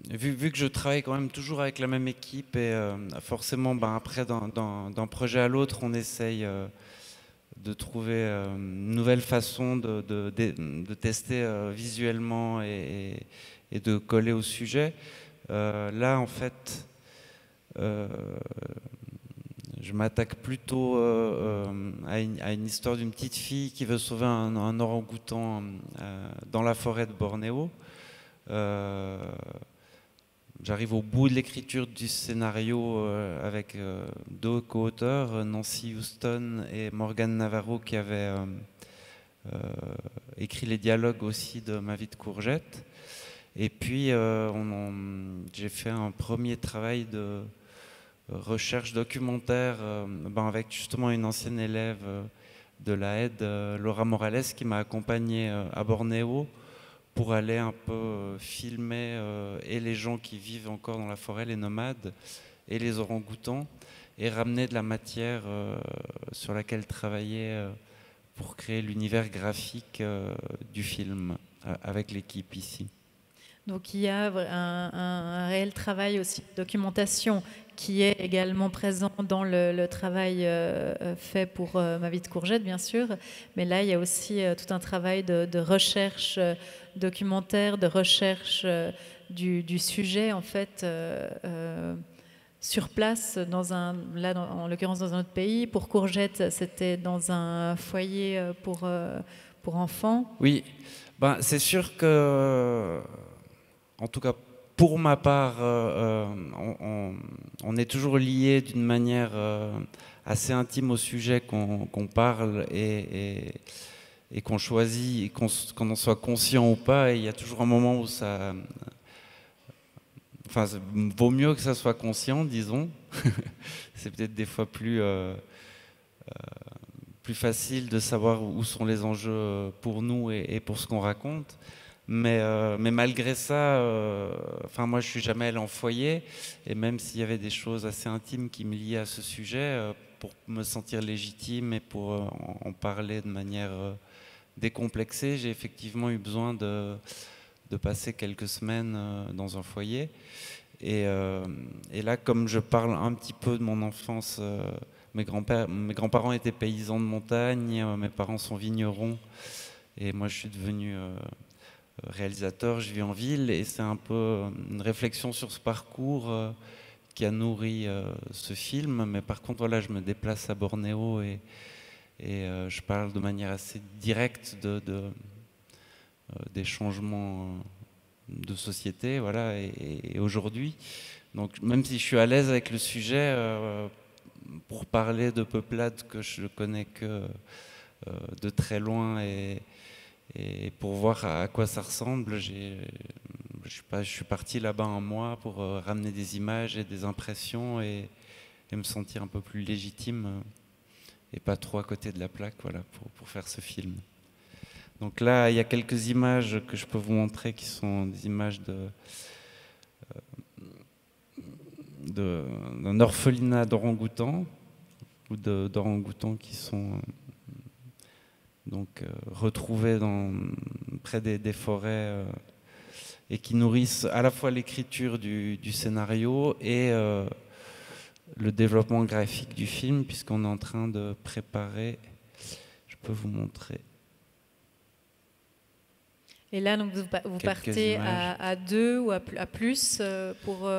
vu que je travaille quand même toujours avec la même équipe et forcément après d'un projet à l'autre on essaye de trouver une nouvelle façon de tester visuellement et de coller au sujet. Là en fait je m'attaque plutôt à une histoire d'une petite fille qui veut sauver un orang-outan dans la forêt de Bornéo. J'arrive au bout de l'écriture du scénario avec deux co-auteurs, Nancy Houston et Morgane Navarro, qui avaient écrit les dialogues aussi de Ma vie de courgette. Et puis j'ai fait un premier travail de recherche documentaire avec justement une ancienne élève de la aide, Laura Morales, qui m'a accompagné à Bornéo pour aller un peu filmer et les gens qui vivent encore dans la forêt, les nomades, et les orang-outans, et ramener de la matière sur laquelle travailler pour créer l'univers graphique du film avec l'équipe ici. Donc il y a un réel travail aussi de documentation qui est également présent dans le travail fait pour Ma vie de courgette, bien sûr. Mais là, il y a aussi tout un travail de recherche documentaire, de recherche du sujet, en fait, sur place, en l'occurrence dans un autre pays. Pour Courgette, c'était dans un foyer pour enfants. Oui, c'est sûr que... En tout cas, pour ma part, on est toujours lié d'une manière assez intime au sujet qu'on parle et qu'on choisit, qu'on en soit conscient ou pas. Et il y a toujours un moment où ça... Enfin, vaut mieux que ça soit conscient, disons. C'est peut-être des fois plus facile de savoir où sont les enjeux pour nous et pour ce qu'on raconte. Mais malgré ça, moi je suis jamais allé en foyer, et même s'il y avait des choses assez intimes qui me liaient à ce sujet, pour me sentir légitime et pour en parler de manière décomplexée, j'ai effectivement eu besoin de passer quelques semaines dans un foyer. Et là, comme je parle un petit peu de mon enfance, mes grands-parents étaient paysans de montagne, mes parents sont vignerons, et moi je suis devenu... réalisateur, je vis en ville, et c'est un peu une réflexion sur ce parcours qui a nourri ce film. Mais par contre, voilà, je me déplace à Bornéo et je parle de manière assez directe des changements de société, voilà, et aujourd'hui. Donc même si je suis à l'aise avec le sujet, pour parler de peuplade que je connais que de très loin et pour voir à quoi ça ressemble, je suis parti là-bas un mois pour ramener des images et des impressions et me sentir un peu plus légitime et pas trop à côté de la plaque, voilà, pour faire ce film. Donc là, il y a quelques images que je peux vous montrer qui sont des images d'un orphelinat d'orang-outans ou d'orang-outans qui sont donc retrouvés près des forêts et qui nourrissent à la fois l'écriture du scénario et le développement graphique du film, puisqu'on est en train de préparer, je peux vous montrer. Et là, donc, vous partez à 2 ou à plus pour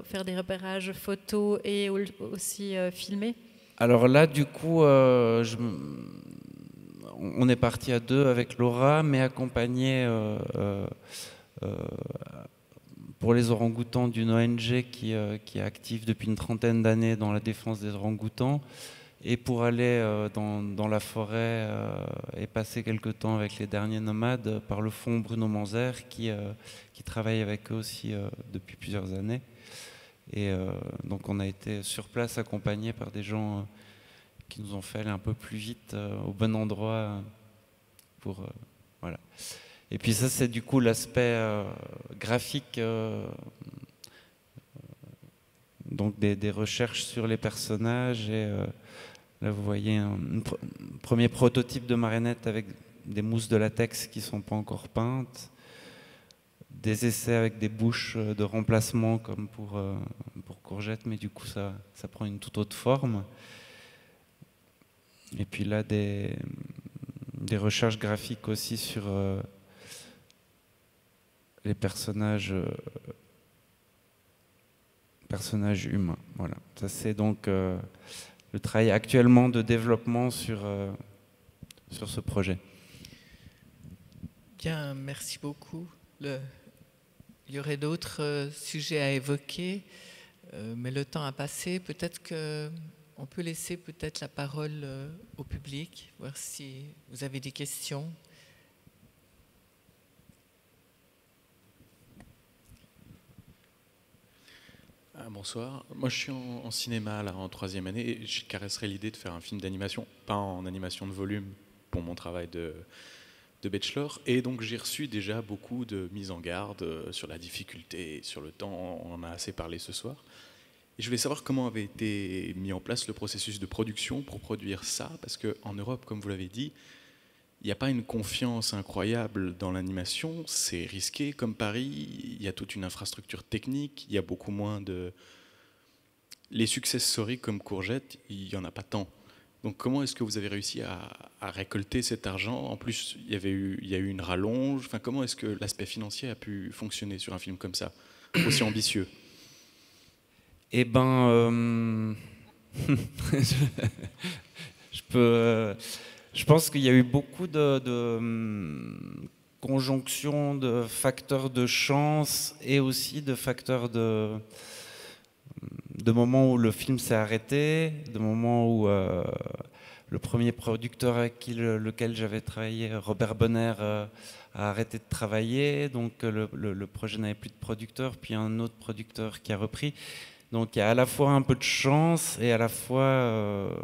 faire des repérages photos et aussi filmer? Alors là, du coup, on est parti à 2 avec Laura, mais accompagné pour les orang-outans d'une ONG qui est active depuis une trentaine d'années dans la défense des orang-outans. Et pour aller dans la forêt et passer quelques temps avec les derniers nomades par le fonds Bruno Manzer qui travaille avec eux aussi depuis plusieurs années. Et donc on a été sur place accompagnés par des gens qui nous ont fait aller un peu plus vite au bon endroit voilà. Et puis ça, c'est du coup l'aspect graphique, donc des recherches sur les personnages. Et là, vous voyez un premier prototype de marionnette avec des mousses de latex qui ne sont pas encore peintes, des essais avec des bouches de remplacement comme pour Courgette, mais du coup ça prend une toute autre forme. Et puis là, des recherches graphiques aussi sur les personnages humains. Voilà. Ça, c'est donc le travail actuellement de développement sur ce projet. Bien, merci beaucoup. Il y aurait d'autres sujets à évoquer, mais le temps a passé. Peut-être qu'on peut laisser peut-être la parole au public, voir si vous avez des questions. Bonsoir. Moi, je suis en cinéma là, en 3e année et je caresserais l'idée de faire un film d'animation, pas en animation de volume pour mon travail de bachelor. Et donc, j'ai reçu déjà beaucoup de mises en garde sur la difficulté, sur le temps. On en a assez parlé ce soir. Et je voulais savoir comment avait été mis en place le processus de production pour produire ça, parce qu'en Europe, comme vous l'avez dit, il n'y a pas une confiance incroyable dans l'animation, c'est risqué comme Paris, il y a toute une infrastructure technique, il y a beaucoup moins de... Les success stories comme Courgette, il n'y en a pas tant. Donc comment est-ce que vous avez réussi à récolter cet argent? En plus, il y a eu une rallonge. Enfin, comment est-ce que l'aspect financier a pu fonctionner sur un film comme ça, aussi ambitieux? Eh ben... Je pense qu'il y a eu beaucoup de conjonctions de facteurs de chance et aussi de facteurs de moments où le film s'est arrêté, de moments où le premier producteur avec lequel j'avais travaillé, Robert Bonner, a arrêté de travailler, donc le projet n'avait plus de producteur, puis un autre producteur qui a repris. Donc il y a à la fois un peu de chance et à la fois...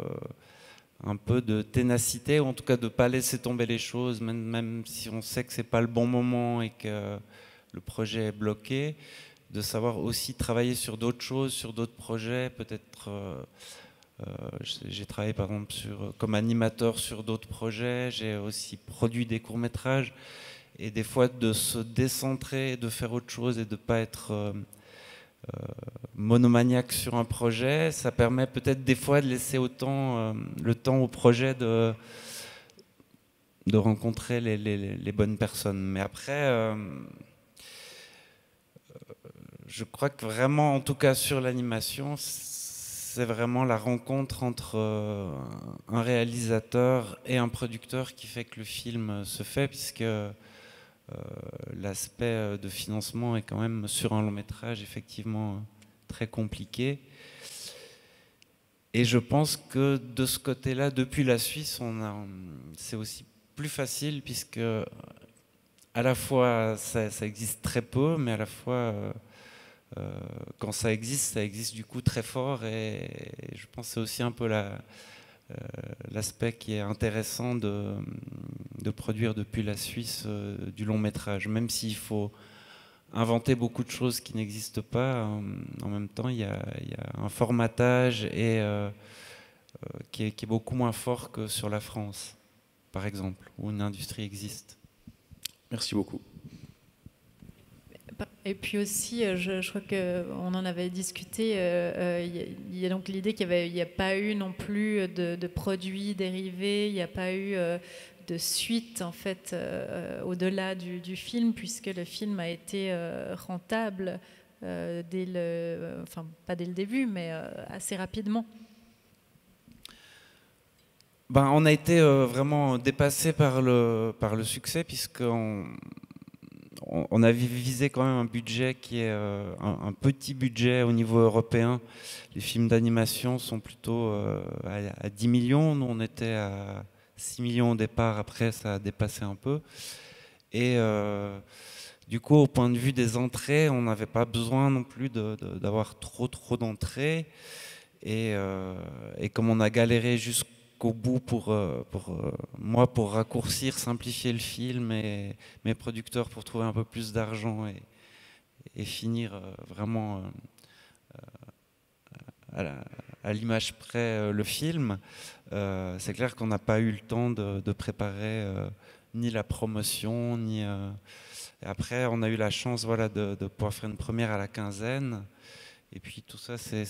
un peu de ténacité, ou en tout cas de ne pas laisser tomber les choses, même si on sait que ce n'est pas le bon moment et que le projet est bloqué, de savoir aussi travailler sur d'autres choses, sur d'autres projets. Peut-être, j'ai travaillé par exemple comme animateur sur d'autres projets, j'ai aussi produit des courts-métrages, et des fois de se décentrer, de faire autre chose et de ne pas être... monomaniaque sur un projet, ça permet peut-être des fois de laisser le temps au projet de rencontrer les bonnes personnes. Mais après, je crois que vraiment, en tout cas sur l'animation, c'est vraiment la rencontre entre un réalisateur et un producteur qui fait que le film se fait, puisque l'aspect de financement est quand même sur un long métrage effectivement très compliqué. Et je pense que de ce côté-là, depuis la Suisse, c'est aussi plus facile puisque à la fois ça existe très peu, mais à la fois quand ça existe du coup très fort. Et je pense que c'est aussi un peu l'aspect qui est intéressant de produire depuis la Suisse du long métrage, même s'il faut inventer beaucoup de choses qui n'existent pas. En même temps, il y a un formatage qui est beaucoup moins fort que sur la France, par exemple, où une industrie existe. Merci beaucoup. Et puis aussi, je crois qu'on en avait discuté, il y a donc l'idée qu'il n'y a pas eu non plus de produits dérivés, il n'y a pas eu de suite en fait au-delà du film, puisque le film a été rentable pas dès le début, mais assez rapidement. On a été vraiment dépassé par le succès, puisqu'on a visé quand même un budget qui est un petit budget au niveau européen. Les films d'animation sont plutôt à 10 millions. Nous, on était à 6 millions au départ. Après, ça a dépassé un peu. Et du coup, au point de vue des entrées, on n'avait pas besoin non plus d'avoir trop d'entrées. Et comme on a galéré jusqu'au bout pour raccourcir, simplifier le film, et mes producteurs pour trouver un peu plus d'argent et finir vraiment à l'image près le film, c'est clair qu'on n'a pas eu le temps de préparer ni la promotion, ni... Et après, on a eu la chance de pouvoir faire une première à la quinzaine. Et puis tout ça c'est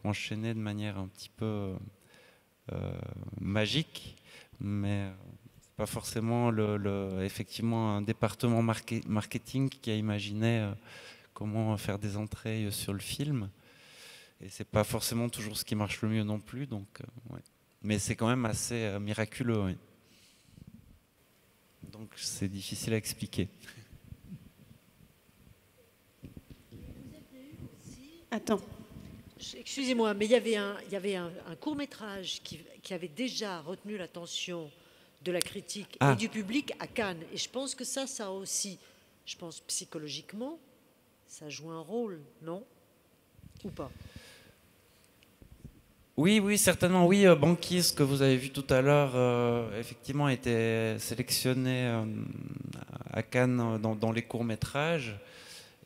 enchaîné de manière un petit peu magique, mais c'est pas forcément effectivement un département marketing qui a imaginé comment faire des entrées sur le film. Et c'est pas forcément toujours ce qui marche le mieux non plus, donc ouais. Mais c'est quand même assez miraculeux. Ouais. Donc c'est difficile à expliquer. Attends. Excusez-moi, mais il y avait un court-métrage qui avait déjà retenu l'attention de la critique et du public à Cannes. Et je pense que ça aussi, je pense psychologiquement, ça joue un rôle, non? Ou pas? Oui, certainement. Oui, Banquise, que vous avez vu tout à l'heure, effectivement, a été sélectionné à Cannes dans les courts-métrages.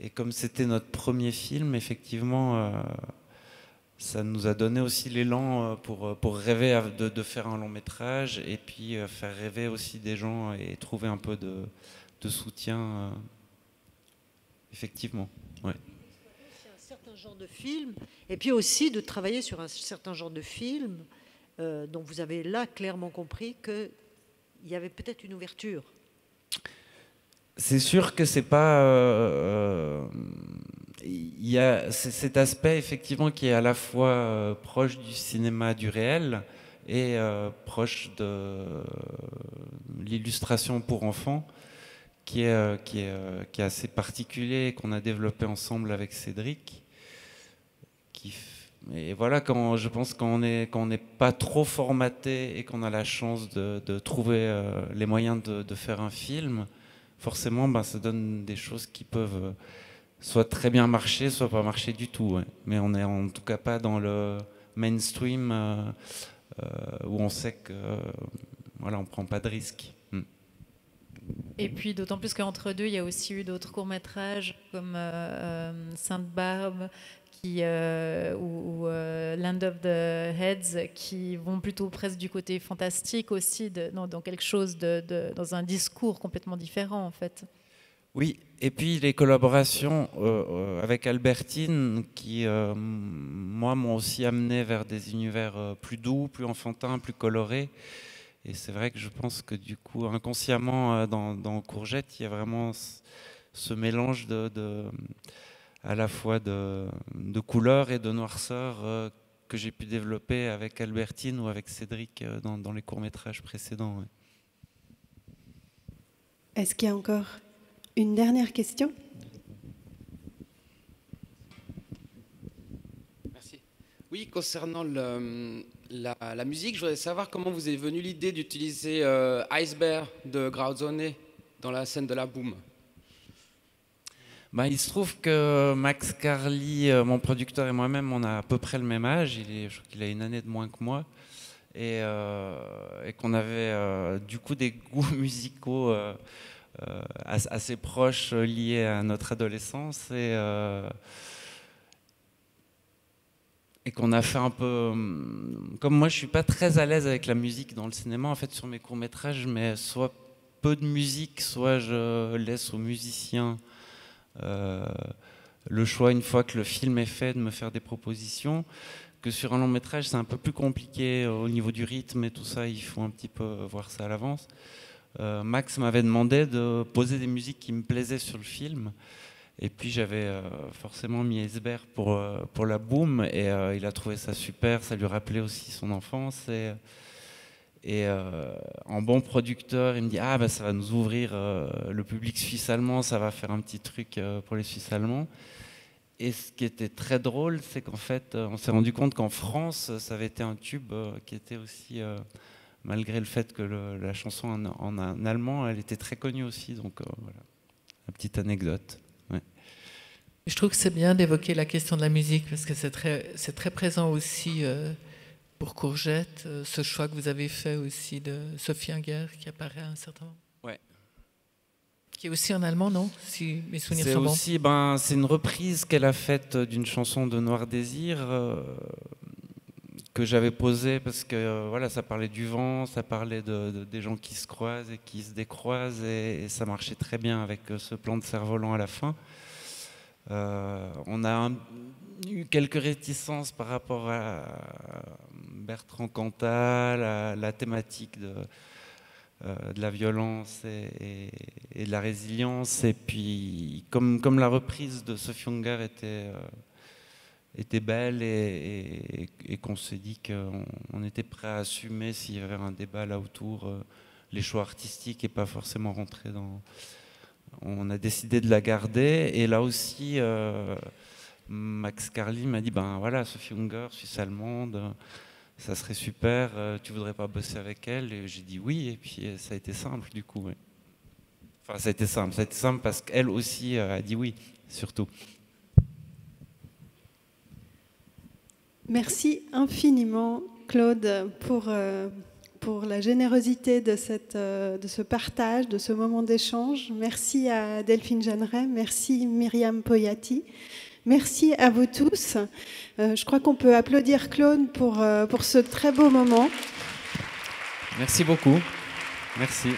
Et comme c'était notre premier film, effectivement, ça nous a donné aussi l'élan pour rêver de faire un long métrage, et puis faire rêver aussi des gens et trouver un peu de soutien, effectivement. Ouais. C'est un certain genre de film, et puis aussi de travailler sur un certain genre de film dont vous avez là clairement compris qu'il y avait peut-être une ouverture. C'est sûr que c'est pas... il y a cet aspect effectivement qui est à la fois proche du cinéma du réel et proche de l'illustration pour enfants, qui est assez particulier et qu'on a développé ensemble avec Cédric. Et voilà, je pense qu'on n'est pas trop formaté et qu'on a la chance de trouver les moyens de faire un film, forcément, ça donne des choses qui peuvent soit très bien marcher, soit pas marcher du tout. Ouais. Mais on n'est en tout cas pas dans le mainstream où on sait que voilà, on prend pas de risques. Et puis d'autant plus qu'entre deux, il y a aussi eu d'autres courts-métrages comme Sainte-Barbe ou Land of the Heads, qui vont plutôt presque du côté fantastique aussi, dans quelque chose dans un discours complètement différent en fait. Oui, et puis les collaborations avec Albertine qui, moi, m'ont aussi amené vers des univers plus doux, plus enfantins, plus colorés. Et c'est vrai que je pense que du coup, inconsciemment, dans Courgette, il y a vraiment ce mélange à la fois de couleurs et de noirceur que j'ai pu développer avec Albertine ou avec Cédric dans les courts-métrages précédents. Ouais. Est-ce qu'il y a encore Une dernière question. Merci. Oui, concernant la musique, je voudrais savoir comment vous est venue l'idée d'utiliser Iceberg de Grauzone dans la scène de la boum. Il se trouve que Max Carly, mon producteur, et moi-même, on a à peu près le même âge. Je crois qu'il a une année de moins que moi. Et qu'on avait du coup des goûts musicaux assez proches liés à notre adolescence. Et qu'on a fait un peu... Comme moi, je ne suis pas très à l'aise avec la musique dans le cinéma. En fait, sur mes courts-métrages, je mets soit peu de musique, soit je laisse aux musiciens le choix, une fois que le film est fait, de me faire des propositions. Que sur un long métrage, c'est un peu plus compliqué au niveau du rythme et tout ça, il faut un petit peu voir ça à l'avance. Max m'avait demandé de poser des musiques qui me plaisaient sur le film, et puis j'avais forcément mis Iceberg pour la boum, et il a trouvé ça super, ça lui rappelait aussi son enfance, et en bon producteur, il me dit « Ah, bah, ça va nous ouvrir le public suisse-allemand, ça va faire un petit truc pour les Suisses-allemands ». Et ce qui était très drôle, c'est qu'en fait, on s'est rendu compte qu'en France, ça avait été un tube qui était aussi, malgré le fait que la chanson en allemand, elle était très connue aussi. Donc voilà, une petite anecdote. Ouais. Je trouve que c'est bien d'évoquer la question de la musique, parce que c'est très présent aussi pour Courgette, ce choix que vous avez fait aussi de Sophie Inger, qui apparaît à un certain moment. Ouais. Qui est aussi en allemand, non? Si mes souvenirs sont bons. C'est aussi, c'est une reprise qu'elle a faite d'une chanson de Noir Désir que j'avais posée parce que voilà, ça parlait du vent, ça parlait des gens qui se croisent et qui se décroisent, et ça marchait très bien avec ce plan de cerf-volant à la fin. On a eu quelques réticences par rapport à Bertrand Cantat, la thématique de la violence et de la résilience, et puis comme la reprise de Sophie Unger était belle et qu'on s'est dit qu'on était prêt à assumer s'il y avait un débat là autour, les choix artistiques, et pas forcément rentrer dans... On a décidé de la garder, et là aussi Max Carly m'a dit ben voilà, Sophie Unger, suisse-allemande, ça serait super, tu voudrais pas bosser avec elle? Et j'ai dit oui, et puis ça a été simple du coup. Ouais. Enfin, ça a été simple parce qu'elle aussi a dit oui, surtout. Merci infiniment, Claude, pour la générosité de ce partage, de ce moment d'échange. Merci à Delphine Jeanneret, merci Myriam Poyati. Merci à vous tous. Je crois qu'on peut applaudir Claude pour ce très beau moment. Merci beaucoup. Merci.